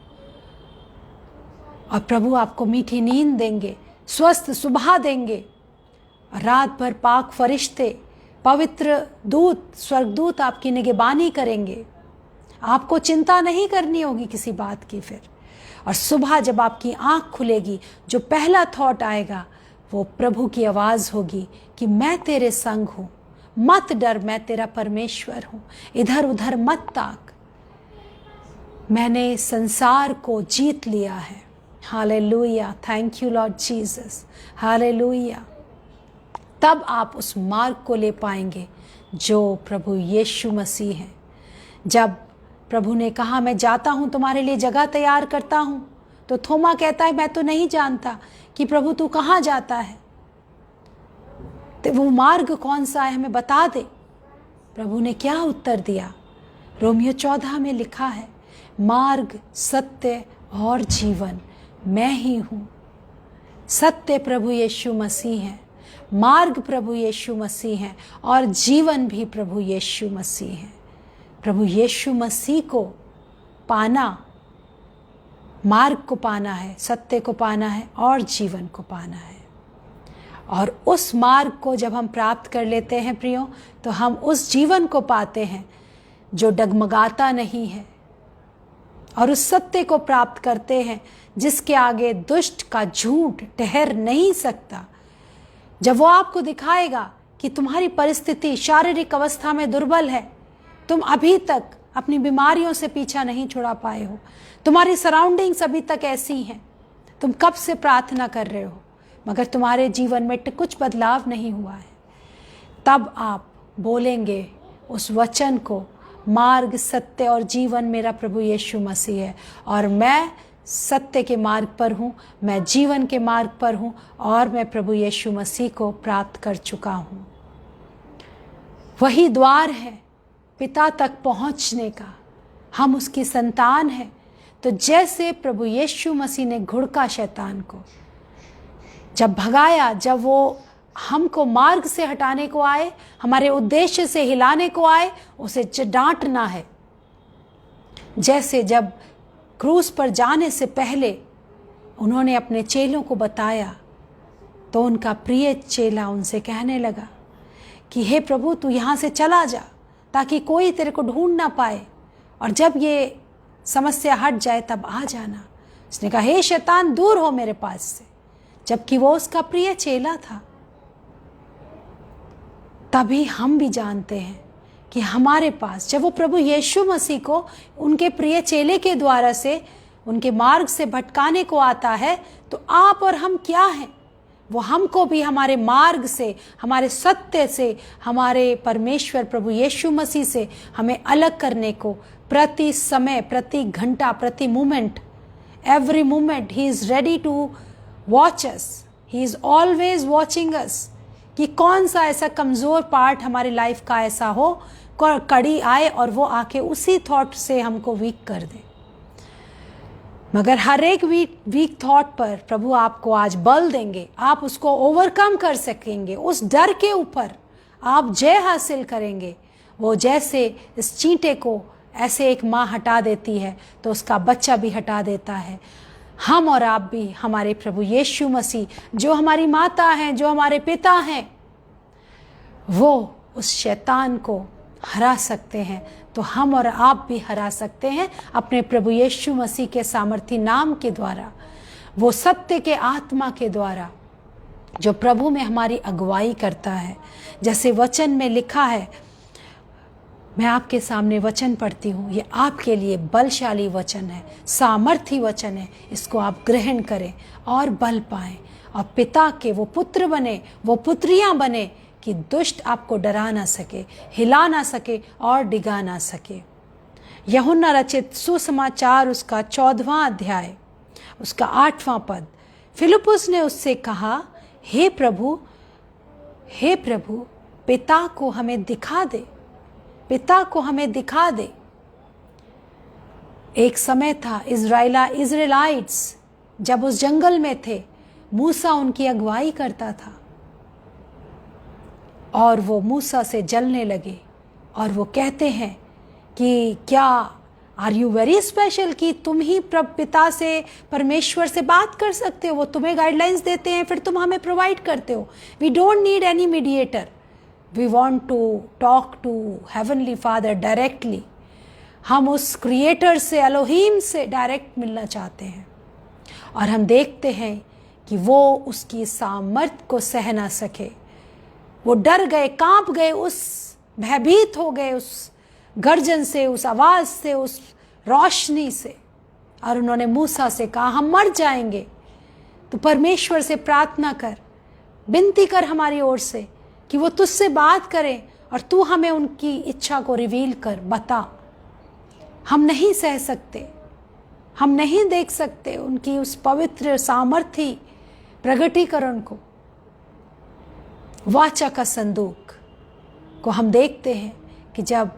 और प्रभु आपको मीठी नींद देंगे, स्वस्थ सुबह देंगे। रात भर पाक फरिश्ते, पवित्र दूत, स्वर्गदूत आपकी निगहबानी करेंगे। आपको चिंता नहीं करनी होगी किसी बात की फिर। और सुबह जब आपकी आंख खुलेगी, जो पहला थॉट आएगा वो प्रभु की आवाज़ होगी कि मैं तेरे संग हूँ, मत डर, मैं तेरा परमेश्वर हूँ, इधर उधर मत ताक, मैंने संसार को जीत लिया है। Hallelujah, thank you Lord Jesus, hallelujah. तब आप उस मार्ग को ले पाएंगे जो प्रभु यीशु मसीह है। जब प्रभु ने कहा मैं जाता हूँ तुम्हारे लिए जगह तैयार करता हूँ, तो थोमा कहता है मैं तो नहीं जानता कि प्रभु तू कहाँ जाता है, तो वो मार्ग कौन सा है हमें बता दे। प्रभु ने क्या उत्तर दिया? रोमियो 14 में लिखा है, मार्ग, सत्य और जीवन मैं ही हूँ। सत्य प्रभु यीशु मसीह है, मार्ग प्रभु यीशु मसीह है और जीवन भी प्रभु यीशु मसीह है। प्रभु यीशु मसीह को पाना, मार्ग को पाना है, सत्य को पाना है और जीवन को पाना है। और उस मार्ग को जब हम प्राप्त कर लेते हैं प्रियो, तो हम उस जीवन को पाते हैं जो डगमगाता नहीं है, और उस सत्य को प्राप्त करते हैं जिसके आगे दुष्ट का झूठ ठहर नहीं सकता। जब वो आपको दिखाएगा कि तुम्हारी परिस्थिति शारीरिक अवस्था में दुर्बल है, तुम अभी तक अपनी बीमारियों से पीछा नहीं छुड़ा पाए हो, तुम्हारी सराउंडिंग्स अभी तक ऐसी हैं, तुम कब से प्रार्थना कर रहे हो मगर तुम्हारे जीवन में कुछ बदलाव नहीं हुआ है, तब आप बोलेंगे उस वचन को, मार्ग, सत्य और जीवन मेरा प्रभु यीशु मसीह है और मैं सत्य के मार्ग पर हूँ, मैं जीवन के मार्ग पर हूँ और मैं प्रभु यीशु मसीह को प्राप्त कर चुका हूँ। वही द्वार है पिता तक पहुँचने का, हम उसकी संतान हैं। तो जैसे प्रभु यीशु मसीह ने घुड़का शैतान को जब भगाया, जब वो हमको मार्ग से हटाने को आए, हमारे उद्देश्य से हिलाने को आए, उसे डांटना है। जैसे जब क्रूस पर जाने से पहले उन्होंने अपने चेलों को बताया, तो उनका प्रिय चेला उनसे कहने लगा कि हे प्रभु, तू यहाँ से चला जा ताकि कोई तेरे को ढूंढ ना पाए, और जब ये समस्या हट जाए तब आ जाना। उसने कहा, हे शैतान, दूर हो मेरे पास से, जबकि वो उसका प्रिय चेला था। तभी हम भी जानते हैं कि हमारे पास जब वो प्रभु यीशु मसीह को उनके प्रिय चेले के द्वारा से उनके मार्ग से भटकाने को आता है, तो आप और हम क्या हैं? वो हमको भी हमारे मार्ग से, हमारे सत्य से, हमारे परमेश्वर प्रभु यीशु मसीह से हमें अलग करने को प्रति समय, प्रति घंटा, प्रति moment, every moment he is ready to watch us, he is always watching us, कि कौन सा ऐसा कमज़ोर पार्ट हमारी लाइफ का ऐसा हो, कड़ी आए और वो आके उसी थॉट से हमको वीक कर दे। मगर हर एक वीक थॉट पर प्रभु आपको आज बल देंगे, आप उसको ओवरकम कर सकेंगे, उस डर के ऊपर आप जय हासिल करेंगे। वो जैसे इस चींटे को ऐसे एक माँ हटा देती है तो उसका बच्चा भी हटा देता है। हम और आप भी हमारे प्रभु यीशु मसीह, जो हमारी माता हैं, जो हमारे पिता हैं, वो उस शैतान को हरा सकते हैं, तो हम और आप भी हरा सकते हैं अपने प्रभु यीशु मसीह के सामर्थी नाम के द्वारा, वो सत्य के आत्मा के द्वारा जो प्रभु में हमारी अगुवाई करता है। जैसे वचन में लिखा है, मैं आपके सामने वचन पढ़ती हूँ, ये आपके लिए बलशाली वचन है, सामर्थी वचन है, इसको आप ग्रहण करें और बल पाएं और पिता के वो पुत्र बने, वो पुत्रियां बने कि दुष्ट आपको डरा ना सके, हिला ना सके और डिगा ना सके। यूहन्ना रचित सुसमाचार उसका 14वां अध्याय उसका 8वां पद, फिलिप्पुस ने उससे कहा, हे प्रभु, पिता को हमें दिखा दे, पिता को हमें दिखा दे। एक समय था इज़राइलाइट्स जब उस जंगल में थे, मूसा उनकी अगुवाई करता था और वो मूसा से जलने लगे और वो कहते हैं कि क्या आर यू वेरी स्पेशल, कि तुम ही पिता से, परमेश्वर से बात कर सकते हो, वो तुम्हें गाइडलाइंस देते हैं, फिर तुम हमें प्रोवाइड करते हो। We don't need any mediator, we want to talk to heavenly father directly. हम उस क्रिएटर से, एलोहीम से डायरेक्ट मिलना चाहते हैं। और हम देखते हैं कि वो उसकी सामर्थ को सह ना सके, वो डर गए, कांप गए, उस भयभीत हो गए उस गर्जन से, उस आवाज़ से, उस रोशनी से, और उन्होंने मूसा से कहा, हम मर जाएंगे, तो परमेश्वर से प्रार्थना कर, विनती कर हमारी ओर से कि वो तुझसे बात करें और तू हमें उनकी इच्छा को रिवील कर, बता। हम नहीं सह सकते, हम नहीं देख सकते उनकी उस पवित्र सामर्थी प्रगटीकरण को। वाचा का संदूक को हम देखते हैं कि जब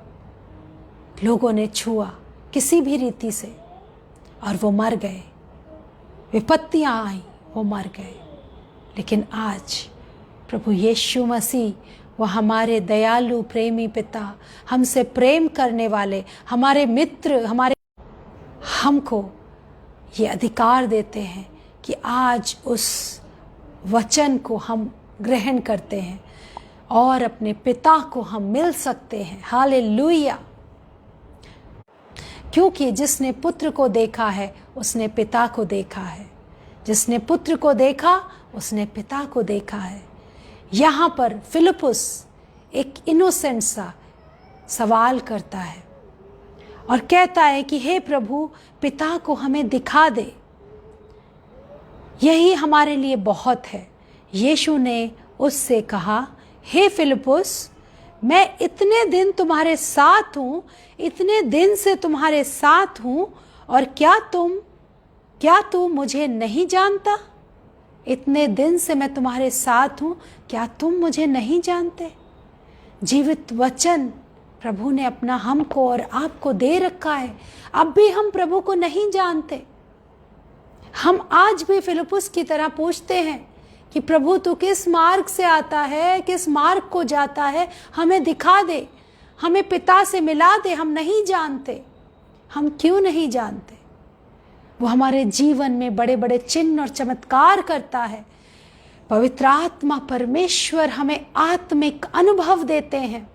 लोगों ने छुआ किसी भी रीति से और वो मर गए, विपत्तियां आई, वो मर गए। लेकिन आज प्रभु यीशु मसीह, वो हमारे दयालु प्रेमी पिता, हमसे प्रेम करने वाले, हमारे मित्र, हमको ये अधिकार देते हैं कि आज उस वचन को हम ग्रहण करते हैं और अपने पिता को हम मिल सकते हैं। हालेलुया! क्योंकि जिसने पुत्र को देखा है उसने पिता को देखा है, जिसने पुत्र को देखा उसने पिता को देखा है। यहाँ पर फिलिप्पुस एक इनोसेंट सा सवाल करता है और कहता है कि हे प्रभु, पिता को हमें दिखा दे। यही हमारे लिए बहुत है। यीशु ने उससे कहा, हे फिलिप्पुस, मैं इतने दिन तुम्हारे साथ हूँ, इतने दिन से तुम्हारे साथ हूँ, और क्या तू मुझे नहीं जानता? इतने दिन से मैं तुम्हारे साथ हूँ, क्या तुम मुझे नहीं जानते? जीवित वचन प्रभु ने अपना हमको और आपको दे रखा है। अब भी हम प्रभु को नहीं जानते। हम आज भी फिलिप्पुस की तरह पूछते हैं कि प्रभु तू किस मार्ग से आता है, किस मार्ग को जाता है, हमें दिखा दे, हमें पिता से मिला दे। हम नहीं जानते। हम क्यों नहीं जानते? वो हमारे जीवन में बड़े बड़े चिन्ह और चमत्कार करता है। पवित्र आत्मा परमेश्वर हमें आत्मिक अनुभव देते हैं।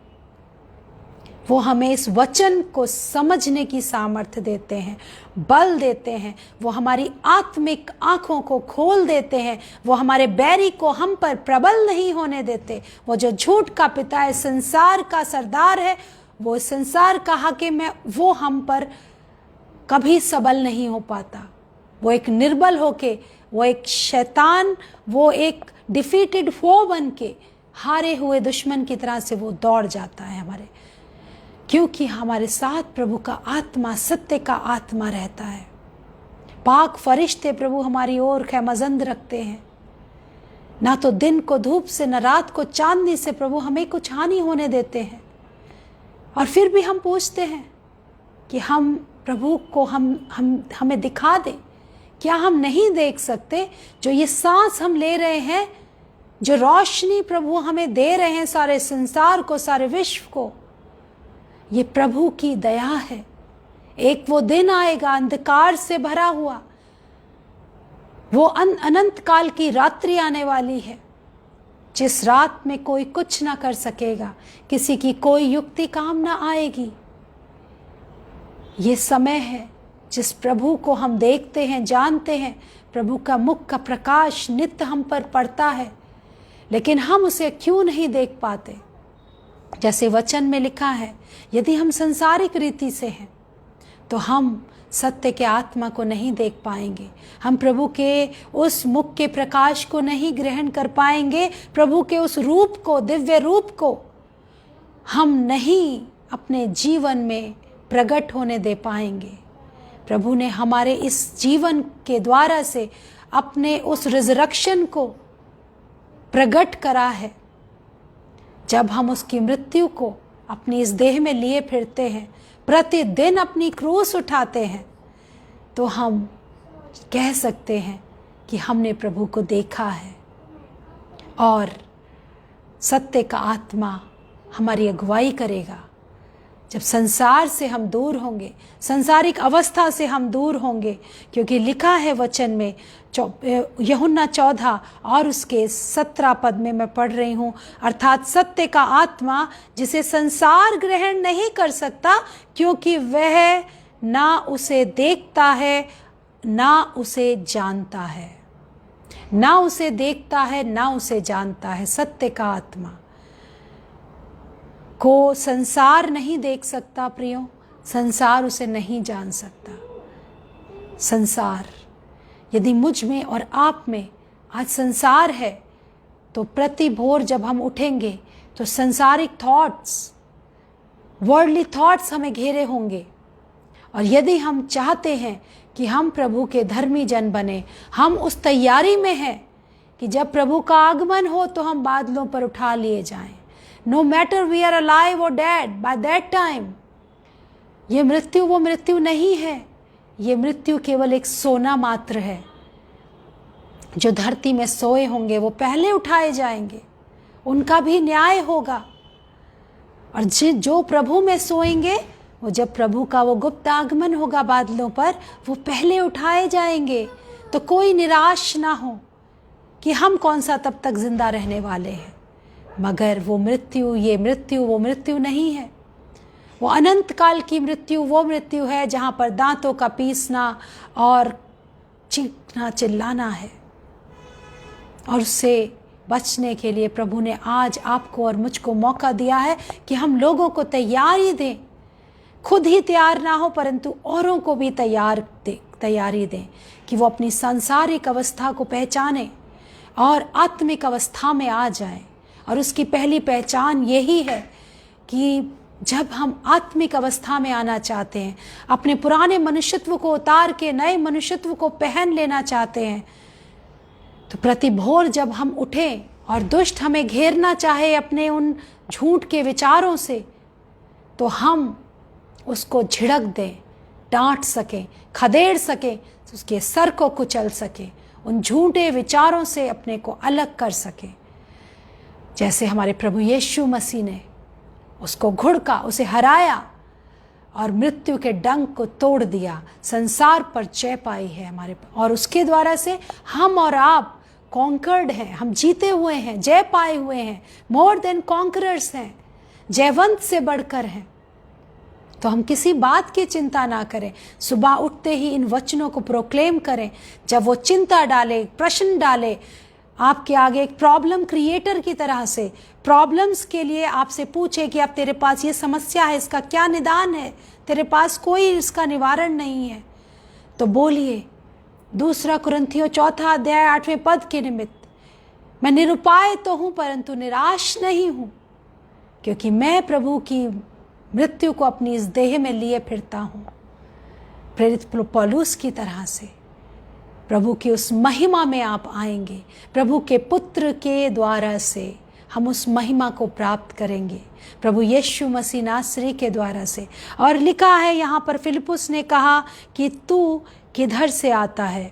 वो हमें इस वचन को समझने की सामर्थ्य देते हैं, बल देते हैं। वो हमारी आत्मिक आंखों को खोल देते हैं। वो हमारे बैरी को हम पर प्रबल नहीं होने देते। वो जो झूठ का पिता है, संसार का सरदार है, वो संसार का हाकिम है, वो हम पर कभी सबल नहीं हो पाता। वो एक निर्बल होके, वो एक शैतान, वो एक डिफीटेड फो बन के, हारे हुए दुश्मन की तरह से वो दौड़ जाता है हमारे, क्योंकि हमारे साथ प्रभु का आत्मा, सत्य का आत्मा रहता है। पाक फरिश्ते प्रभु हमारी ओर खैमजंद रखते हैं। ना तो दिन को धूप से, न रात को चांदनी से प्रभु हमें कुछ हानि होने देते हैं। और फिर भी हम पूछते हैं कि हम प्रभु को हमें दिखा दे। क्या हम नहीं देख सकते जो ये सांस हम ले रहे हैं, जो रोशनी प्रभु हमें दे रहे हैं सारे संसार को, सारे विश्व को, ये प्रभु की दया है। एक वो दिन आएगा अंधकार से भरा हुआ, वो अनंत काल की रात्रि आने वाली है, जिस रात में कोई कुछ ना कर सकेगा, किसी की कोई युक्ति काम ना आएगी। ये समय है जिस प्रभु को हम देखते हैं, जानते हैं। प्रभु का मुख का प्रकाश नित्य हम पर पड़ता है, लेकिन हम उसे क्यों नहीं देख पाते? जैसे वचन में लिखा है, यदि हम संसारिक रीति से हैं तो हम सत्य के आत्मा को नहीं देख पाएंगे। हम प्रभु के उस मुख के प्रकाश को नहीं ग्रहण कर पाएंगे। प्रभु के उस रूप को, दिव्य रूप को हम नहीं अपने जीवन में प्रकट होने दे पाएंगे। प्रभु ने हमारे इस जीवन के द्वारा से अपने उस रिजरेक्शन को प्रकट करा है। जब हम उसकी मृत्यु को अपनी इस देह में लिए फिरते हैं, प्रतिदिन अपनी क्रूस उठाते हैं, तो हम कह सकते हैं कि हमने प्रभु को देखा है। और सत्य का आत्मा हमारी अगुवाई करेगा। जब संसार से हम दूर होंगे, संसारिक अवस्था से हम दूर होंगे, क्योंकि लिखा है वचन में, यूहन्ना 14 और उसके 17 पद में मैं पढ़ रही हूँ, अर्थात सत्य का आत्मा जिसे संसार ग्रहण नहीं कर सकता, क्योंकि वह ना उसे देखता है ना उसे जानता है। ना उसे देखता है ना उसे जानता है। सत्य का आत्मा को संसार नहीं देख सकता प्रियो, संसार उसे नहीं जान सकता। संसार, यदि मुझ में और आप में आज संसार है, तो प्रति भोर जब हम उठेंगे तो संसारिक थॉट्स, वर्ल्डली थॉट्स हमें घेरे होंगे। और यदि हम चाहते हैं कि हम प्रभु के धर्मी जन बने, हम उस तैयारी में हैं कि जब प्रभु का आगमन हो तो हम बादलों पर उठा लिए जाएं। No matter we are alive और डेड बाय दैट टाइम। ये मृत्यु वो मृत्यु नहीं है। ये मृत्यु केवल एक सोना मात्र है। जो धरती में सोए होंगे वो पहले उठाए जाएंगे, उनका भी न्याय होगा। और जो प्रभु में सोएंगे, वो जब प्रभु का वो गुप्त आगमन होगा बादलों पर, वो पहले उठाए जाएंगे। तो कोई निराश ना हो कि हम कौन सा तब तक जिंदा रहने वाले हैं। मगर वो मृत्यु, ये मृत्यु वो मृत्यु नहीं है। वो अनंत काल की मृत्यु वो मृत्यु है जहाँ पर दांतों का पीसना और चीखना चिल्लाना है। और उससे बचने के लिए प्रभु ने आज आपको और मुझको मौका दिया है कि हम लोगों को तैयारी दें। खुद ही तैयार ना हो, परंतु औरों को भी तैयारी दें कि वो अपनी सांसारिक अवस्था को पहचाने और आत्मिक अवस्था में आ जाए। और उसकी पहली पहचान यही है कि जब हम आत्मिक अवस्था में आना चाहते हैं, अपने पुराने मनुष्यत्व को उतार के नए मनुष्यत्व को पहन लेना चाहते हैं, तो प्रति भोर जब हम उठें और दुष्ट हमें घेरना चाहे अपने उन झूठ के विचारों से, तो हम उसको झिड़क दें, डांट सकें, खदेड़ सकें, उसके सर को कुचल सकें, उन झूठे विचारों से अपने को अलग कर सकें। जैसे हमारे प्रभु यीशु मसीह ने उसको घुड़का, उसे हराया और मृत्यु के डंक को तोड़ दिया, संसार पर जय पाई है हमारे, और उसके द्वारा से हम और आप कॉन्कर्ड हैं, हम जीते हुए हैं, जय पाए हुए हैं, मोर देन कॉन्करर्स हैं, जयवंत से बढ़कर हैं। तो हम किसी बात की चिंता ना करें, सुबह उठते ही इन वचनों को प्रोक्लेम करें। जब वो चिंता डाले, प्रश्न डाले आपके आगे, एक प्रॉब्लम क्रिएटर की तरह से प्रॉब्लम्स के लिए आपसे पूछे कि अब तेरे पास ये समस्या है, इसका क्या निदान है, तेरे पास कोई इसका निवारण नहीं है, तो बोलिए 2 कुरिन्थियों 4 अध्याय 8वें पद के निमित्त, मैं निरुपाय तो हूं परंतु निराश नहीं हूं, क्योंकि मैं प्रभु की मृत्यु को अपनी इस देह में लिए फिरता हूं। प्रेरित पौलुस की तरह से प्रभु की उस महिमा में आप आएंगे, प्रभु के पुत्र के द्वारा से हम उस महिमा को प्राप्त करेंगे, प्रभु यीशु मसीह नासरी के द्वारा से। और लिखा है यहाँ पर, फिलिप्पुस ने कहा कि तू किधर से आता है।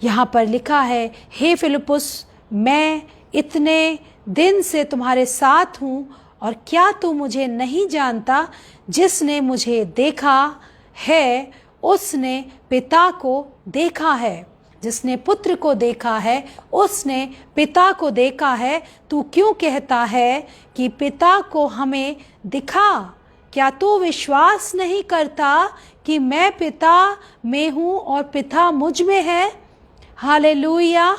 यहाँ पर लिखा है, हे फिलिप्पुस, मैं इतने दिन से तुम्हारे साथ हूँ और क्या तू मुझे नहीं जानता? जिसने मुझे देखा है उसने पिता को देखा है, जिसने पुत्र को देखा है उसने पिता को देखा है। तू क्यों कहता है कि पिता को हमें दिखा? क्या तू विश्वास नहीं करता कि मैं पिता में हूँ और पिता मुझ में है? हालेलुया।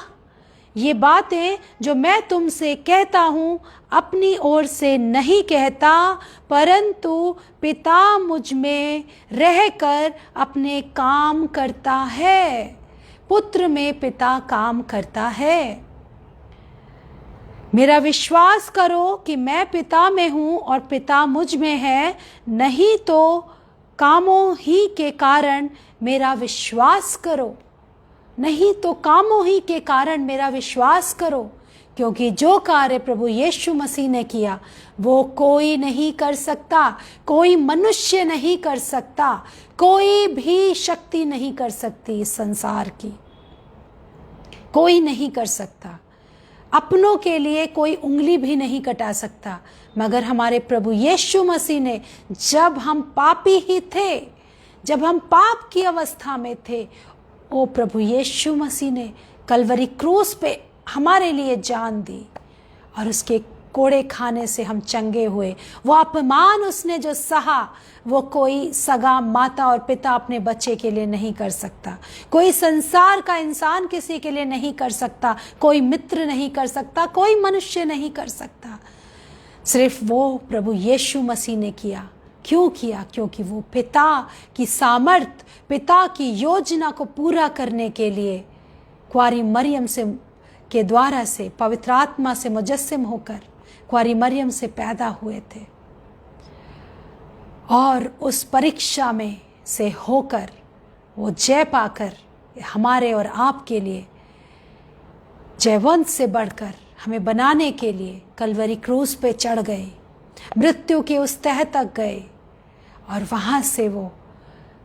ये बातें जो मैं तुमसे कहता हूँ अपनी ओर से नहीं कहता, परंतु पिता मुझ में रहकर अपने काम करता है। पुत्र में पिता काम करता है। मेरा विश्वास करो कि मैं पिता में हूँ और पिता मुझ में है, नहीं तो कामों ही के कारण मेरा विश्वास करो, नहीं तो कामों ही के कारण मेरा विश्वास करो, क्योंकि जो कार्य प्रभु यीशु मसीह ने किया वो कोई नहीं कर सकता, कोई मनुष्य नहीं कर सकता, कोई भी शक्ति नहीं कर सकती इस संसार की, कोई नहीं कर सकता। अपनों के लिए कोई उंगली भी नहीं कटा सकता, मगर हमारे प्रभु यीशु मसीह ने, जब हम पापी ही थे, जब हम पाप की अवस्था में थे, ओ प्रभु यीशु मसीह ने कलवरी क्रूस पे हमारे लिए जान दी और उसके कोड़े खाने से हम चंगे हुए। वो अपमान उसने जो सहा वो कोई सगा माता और पिता अपने बच्चे के लिए नहीं कर सकता, कोई संसार का इंसान किसी के लिए नहीं कर सकता, कोई मित्र नहीं कर सकता, कोई मनुष्य नहीं कर सकता। सिर्फ वो प्रभु यीशु मसीह ने किया। क्यों किया? क्योंकि वो पिता की सामर्थ, पिता की योजना को पूरा करने के लिए कुंवारी मरियम से के द्वारा से, पवित्र आत्मा से मुजस्सिम होकर कुंवारी मरियम से पैदा हुए थे, और उस परीक्षा में से होकर वो जय पाकर हमारे और आपके लिए जयवंत से बढ़कर हमें बनाने के लिए कलवरी क्रूस पे चढ़ गए, मृत्यु के उस तह तक गए, और वहाँ से वो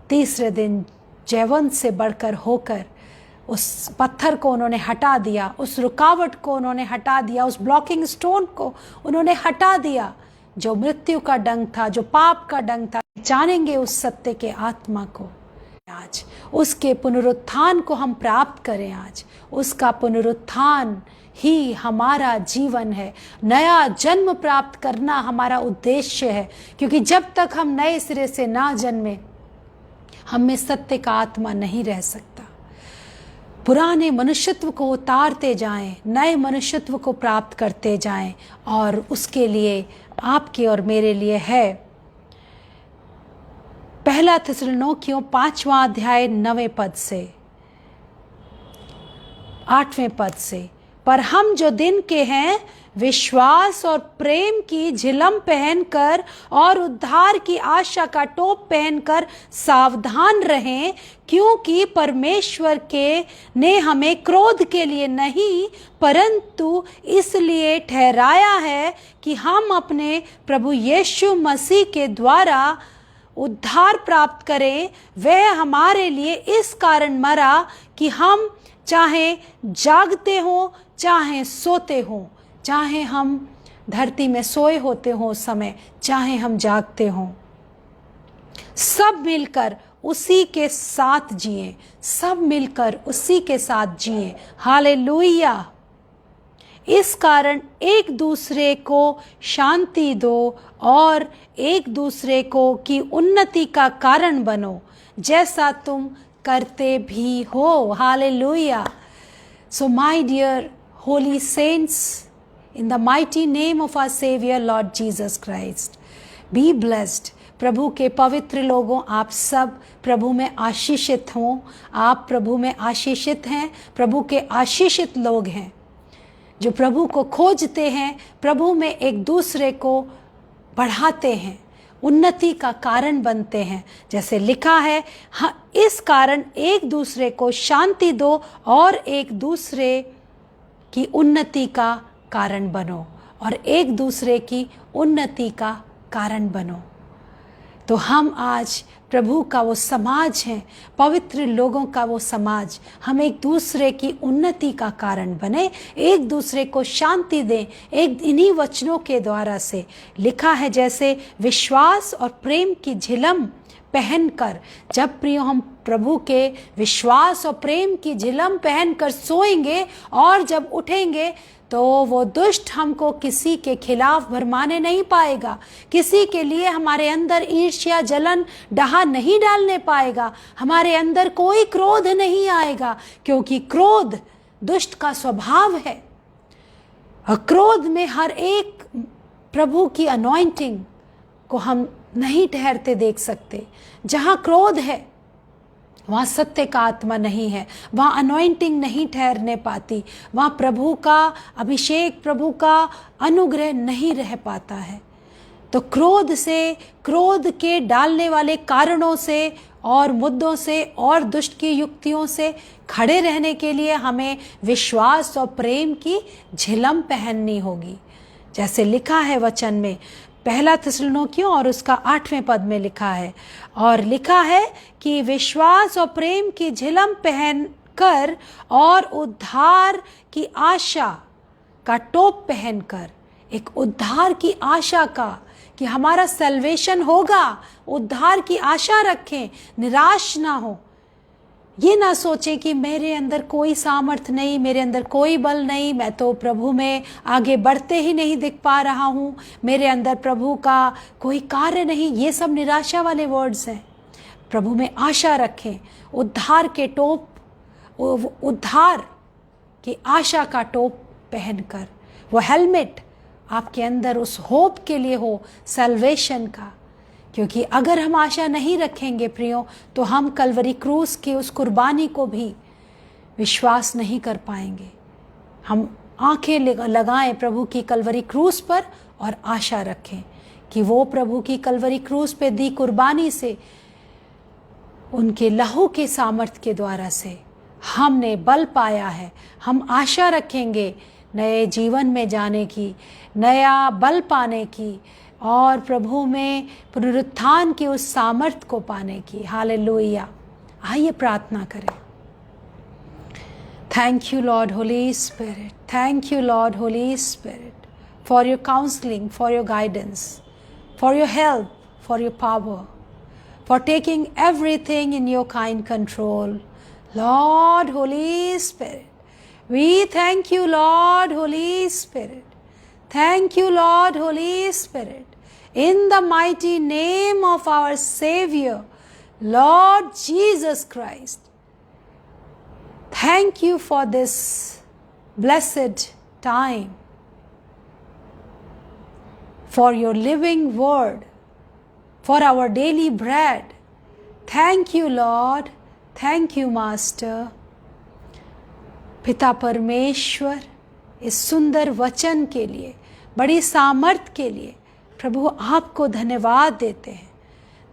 तीसरे दिन जयवंत से बढ़कर होकर उस पत्थर को उन्होंने हटा दिया, उस रुकावट को उन्होंने हटा दिया, उस ब्लॉकिंग स्टोन को उन्होंने हटा दिया, जो मृत्यु का डंक था, जो पाप का डंक था। जानेंगे उस सत्य के आत्मा को आज, उसके पुनरुत्थान को हम प्राप्त करें आज। उसका पुनरुत्थान ही हमारा जीवन है, नया जन्म प्राप्त करना हमारा उद्देश्य है, क्योंकि जब तक हम नए सिरे से ना जन्मे हम में सत्य का आत्मा नहीं रह सकता। पुराने मनुष्यत्व को उतारते जाएं, नए मनुष्यत्व को प्राप्त करते जाएं, और उसके लिए आपके और मेरे लिए है 1 थिस्सलुनीकियों 5वां अध्याय 9वें पद से 8वें पद से, पर हम जो दिन के हैं विश्वास और प्रेम की झिलम पहनकर और उद्धार की आशा का टोप पहनकर सावधान रहें, क्योंकि परमेश्वर के ने हमें क्रोध के लिए नहीं परंतु इसलिए ठहराया है कि हम अपने प्रभु यीशु मसीह के द्वारा उद्धार प्राप्त करें। वह हमारे लिए इस कारण मरा कि हम चाहे जागते हों चाहे सोते हों, चाहे हम धरती में सोए होते हों उस समय, चाहे हम जागते हों, सब मिलकर उसी के साथ जिए, सब मिलकर उसी के साथ जिए। हालेलुया। इस कारण एक दूसरे को शांति दो और एक दूसरे को की उन्नति का कारण बनो, जैसा तुम करते भी हो। Hallelujah. So my dear holy saints, in the mighty name of our Savior Lord Jesus Christ, be blessed. प्रभु के पवित्र लोगों, आप सब प्रभु में आशीषित हों। आप प्रभु में आशीषित हैं, प्रभु के आशीषित लोग हैं जो प्रभु को खोजते हैं, प्रभु में एक दूसरे को बढ़ाते हैं, उन्नति का कारण बनते हैं। जैसे लिखा है, हाँ, इस कारण एक दूसरे को शांति दो और एक दूसरे की उन्नति का कारण बनो, और एक दूसरे की उन्नति का कारण बनो। तो हम आज प्रभु का वो समाज है, पवित्र लोगों का वो समाज, हम एक दूसरे की उन्नति का कारण बने, एक दूसरे को शांति दें। एक इन्हीं वचनों के द्वारा से लिखा है, जैसे विश्वास और प्रेम की झिलम पहनकर, जब प्रियो हम प्रभु के विश्वास और प्रेम की झिलम पहनकर सोएंगे और जब उठेंगे तो वो दुष्ट हमको किसी के खिलाफ भरमाने नहीं पाएगा, किसी के लिए हमारे अंदर ईर्ष्या जलन डहा नहीं डालने पाएगा, हमारे अंदर कोई क्रोध नहीं आएगा, क्योंकि क्रोध दुष्ट का स्वभाव है। क्रोध में हर एक प्रभु की अनॉइंटिंग को हम नहीं ठहरते देख सकते। जहाँ क्रोध है वहाँ सत्य का आत्मा नहीं है, वहाँ अनॉइंटिंग नहीं ठहरने पाती, वहाँ प्रभु का अभिषेक, प्रभु का अनुग्रह नहीं रह पाता है। तो क्रोध से, क्रोध के डालने वाले कारणों से और मुद्दों से और दुष्ट की युक्तियों से खड़े रहने के लिए हमें विश्वास और प्रेम की झिलम पहननी होगी। जैसे लिखा है वचन में, पहला थिस्सलुनीकियों और उसका 8वें पद में लिखा है, और लिखा है कि विश्वास और प्रेम की झिलम पहनकर और उद्धार की आशा का टोप पहनकर, एक उद्धार की आशा का, कि हमारा सल्वेशन होगा, उद्धार की आशा रखें, निराश ना हो। ये ना सोचे कि मेरे अंदर कोई सामर्थ नहीं, मेरे अंदर कोई बल नहीं, मैं तो प्रभु में आगे बढ़ते ही नहीं दिख पा रहा हूँ, मेरे अंदर प्रभु का कोई कार्य नहीं। ये सब निराशा वाले वर्ड्स हैं। प्रभु में आशा रखें, उद्धार के टोप, उद्धार की आशा का टोप पहनकर, वो हेलमेट आपके अंदर उस होप के लिए हो, सल्वेशन का। क्योंकि अगर हम आशा नहीं रखेंगे प्रियो, तो हम कलवरी क्रूस की उस कुर्बानी को भी विश्वास नहीं कर पाएंगे। हम आंखें लगाएं प्रभु की कलवरी क्रूस पर और आशा रखें कि वो प्रभु की कलवरी क्रूस पे दी कुर्बानी से, उनके लहू के सामर्थ के द्वारा से हमने बल पाया है। हम आशा रखेंगे नए जीवन में जाने की, नया बल पाने की, और प्रभु में पुनरुत्थान की उस सामर्थ को पाने की। हालेलुया। आइए प्रार्थना करें। Thank you Lord Holy Spirit, thank you Lord Holy Spirit for your counselling, for your guidance, for your help, for your power, for taking everything in your kind control. Lord Holy Spirit, we thank you Lord Holy Spirit, thank you Lord Holy Spirit, in the mighty name of our Savior Lord Jesus Christ. Thank you for this blessed time, for your living word, for our daily bread. Thank you Lord, thank you Master. पिता परमेश्वर, इस सुंदर वचन के लिए, बड़ी सामर्थ के लिए प्रभु आपको धन्यवाद देते हैं।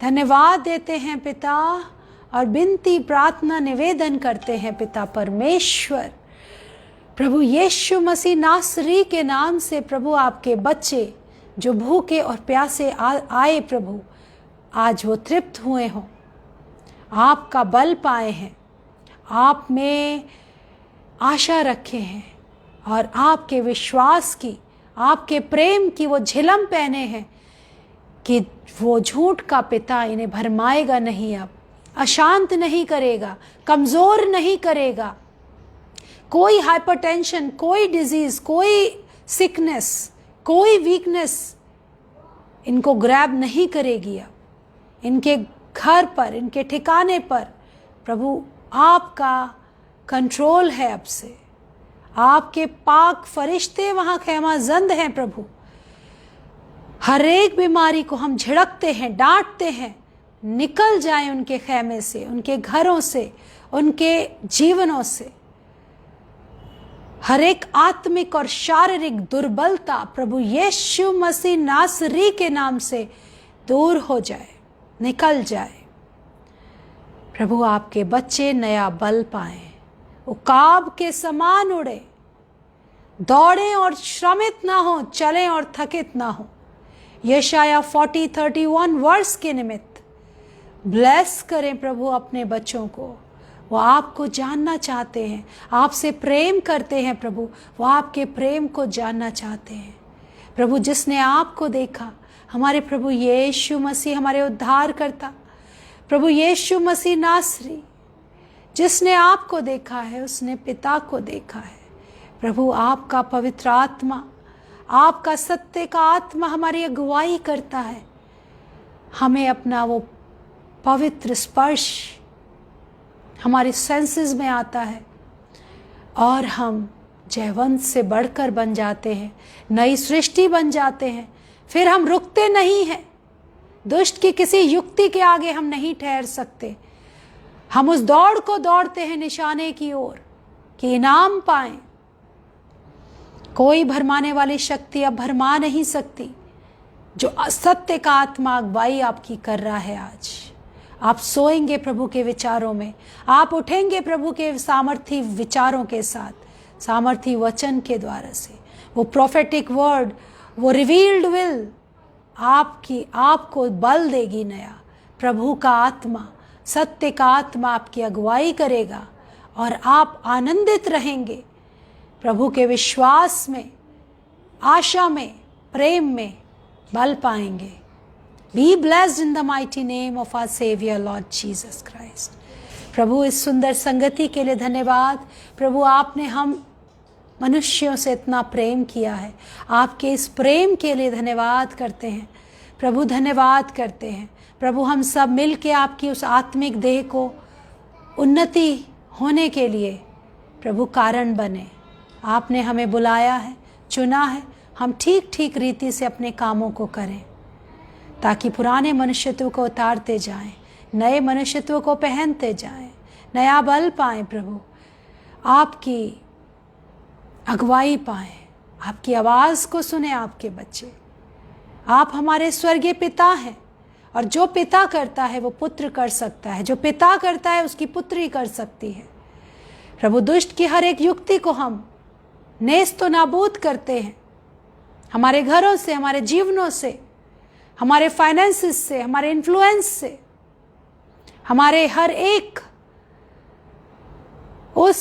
धन्यवाद देते हैं पिता, और विनती प्रार्थना निवेदन करते हैं पिता परमेश्वर, प्रभु यीशु मसीह नासरी के नाम से प्रभु आपके बच्चे जो भूखे और प्यासे आए प्रभु, आज वो तृप्त हुए हों, आपका बल पाए हैं, आप में आशा रखे हैं और आपके विश्वास की, आपके प्रेम की वो झिलम पहने हैं कि वो झूठ का पिता इन्हें भरमाएगा नहीं, अब अशांत नहीं करेगा, कमज़ोर नहीं करेगा। कोई हाइपरटेंशन, कोई डिजीज़, कोई सिकनेस, कोई वीकनेस इनको ग्रैब नहीं करेगी। अब इनके घर पर, इनके ठिकाने पर प्रभु आपका कंट्रोल है। अब से आपके पाक फरिश्ते वहाँ खैमाजंद हैं प्रभु। हर एक बीमारी को हम झिड़कते हैं, डांटते हैं, निकल जाए उनके खैमे से, उनके घरों से, उनके जीवनों से। हर एक आत्मिक और शारीरिक दुर्बलता प्रभु यीशु मसीह नासरी के नाम से दूर हो जाए, निकल जाए। प्रभु आपके बच्चे नया बल पाएं, उकाब के समान उड़े, दौड़ें और श्रमित ना हो, चलें और थकित ना हो। यशाया 40:31 वर्ष के निमित्त ब्लेस करें प्रभु अपने बच्चों को। वो आपको जानना चाहते हैं, आपसे प्रेम करते हैं प्रभु, वो आपके प्रेम को जानना चाहते हैं प्रभु। जिसने आपको देखा, हमारे प्रभु यीशु मसीह, हमारे उद्धार करता प्रभु यीशु मसीह नासरी, जिसने आपको देखा है उसने पिता को देखा है प्रभु। आपका पवित्र आत्मा, आपका सत्य का आत्मा हमारी अगुवाई करता है। हमें अपना वो पवित्र स्पर्श हमारे सेंसेस में आता है और हम जयवंत से बढ़कर बन जाते हैं, नई सृष्टि बन जाते हैं। फिर हम रुकते नहीं हैं, दुष्ट की किसी युक्ति के आगे हम नहीं ठहर सकते। हम उस दौड़ को दौड़ते हैं निशाने की ओर कि इनाम पाएं। कोई भरमाने वाली शक्ति अब भरमा नहीं सकती। जो असत्य का आत्मा अगुवाई आपकी कर रहा है, आज आप सोएंगे प्रभु के विचारों में, आप उठेंगे प्रभु के सामर्थी विचारों के साथ, सामर्थी वचन के द्वारा से। वो प्रोफेटिक वर्ड, वो रिवील्ड विल आपको बल देगी नया। प्रभु का आत्मा, सत्य का आत्मा आपकी अगुवाई करेगा और आप आनंदित रहेंगे प्रभु के विश्वास में, आशा में, प्रेम में बल पाएंगे। Be blessed in the mighty name of our Savior Lord Jesus Christ। प्रभु इस सुंदर संगति के लिए धन्यवाद। प्रभु आपने हम मनुष्यों से इतना प्रेम किया है, आपके इस प्रेम के लिए धन्यवाद करते हैं प्रभु, धन्यवाद करते हैं प्रभु। हम सब मिल के आपकी उस आत्मिक देह को उन्नति होने के लिए प्रभु कारण बने। आपने हमें बुलाया है, चुना है, हम ठीक ठीक रीति से अपने कामों को करें ताकि पुराने मनुष्यत्व को उतारते जाएं, नए मनुष्यत्व को पहनते जाएं, नया बल पाएं प्रभु, आपकी अगुवाई पाएं, आपकी आवाज़ को सुने आपके बच्चे। आप हमारे स्वर्गीय पिता हैं और जो पिता करता है वो पुत्र कर सकता है, जो पिता करता है उसकी पुत्री कर सकती है प्रभु। दुष्ट की हर एक युक्ति को हम नेस्त तो नाबूद करते हैं, हमारे घरों से, हमारे जीवनों से, हमारे फाइनेंसेस से, हमारे इन्फ्लुएंस से, हमारे हर एक उस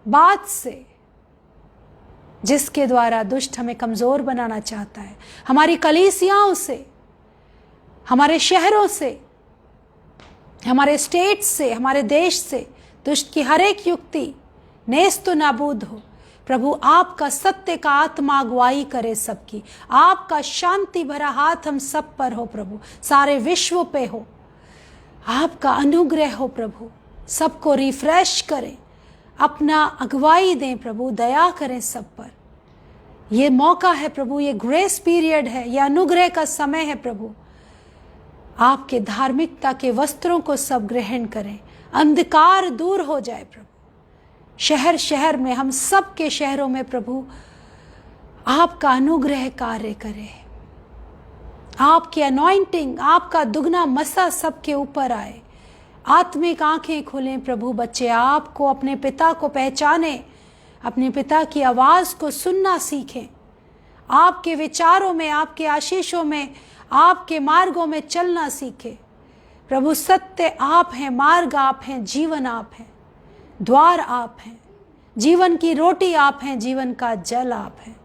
बात से जिसके द्वारा दुष्ट हमें कमज़ोर बनाना चाहता है, हमारी कलीसियाओं से, हमारे शहरों से, हमारे स्टेट से, हमारे देश से दुष्ट की हर एक युक्ति नेस्त तो नाबूद हो प्रभु। आपका सत्य का आत्मा अगुवाई करे सबकी, आपका शांति भरा हाथ हम सब पर हो प्रभु, सारे विश्व पे हो, आपका अनुग्रह हो प्रभु, सबको रिफ्रेश करें, अपना अगुवाई दें प्रभु, दया करें सब पर। ये मौका है प्रभु, ये ग्रेस पीरियड है, ये अनुग्रह का समय है प्रभु। आपके धार्मिकता के वस्त्रों को सब ग्रहण करें, अंधकार दूर हो जाए प्रभु, शहर शहर में, हम सब के शहरों में प्रभु आपका अनुग्रह कार्य करे, आपकी अनॉइंटिंग, आपका दुगना मसा सबके ऊपर आए। आत्मिक आंखें खोलें प्रभु, बच्चे आपको, अपने पिता को पहचाने, अपने पिता की आवाज़ को सुनना सीखें, आपके विचारों में, आपके आशीषों में, आपके मार्गों में चलना सीखें। प्रभु सत्य आप हैं, मार्ग आप हैं, जीवन आप हैं, द्वार आप हैं, जीवन की रोटी आप हैं, जीवन का जल आप हैं।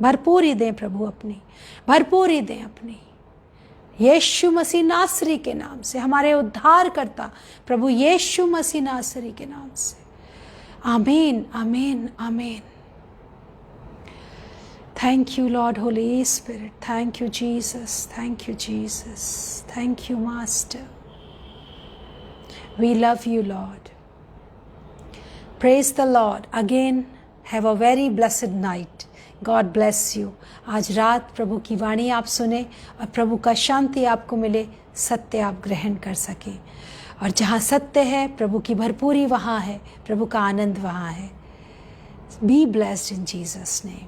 भरपूरी दें प्रभु, अपनी भरपूरी दें अपनी, यीशु मसीह नासरी के नाम से, हमारे उद्धार करता प्रभु यीशु मसीह नासरी के नाम से। आमीन, आमीन, आमीन। Thank you Lord Holy Spirit, thank you Jesus, thank you Jesus, thank you master. We love you Lord. Praise the Lord. Again have a very blessed night. God bless you. आज रात प्रभु की वाणी आप सुने और प्रभु का शांति आपको मिले, सत्य आप ग्रहण कर सकें, और जहाँ सत्य है प्रभु की भरपूरी वहाँ है, प्रभु का आनंद वहाँ है। Be blessed in Jesus name.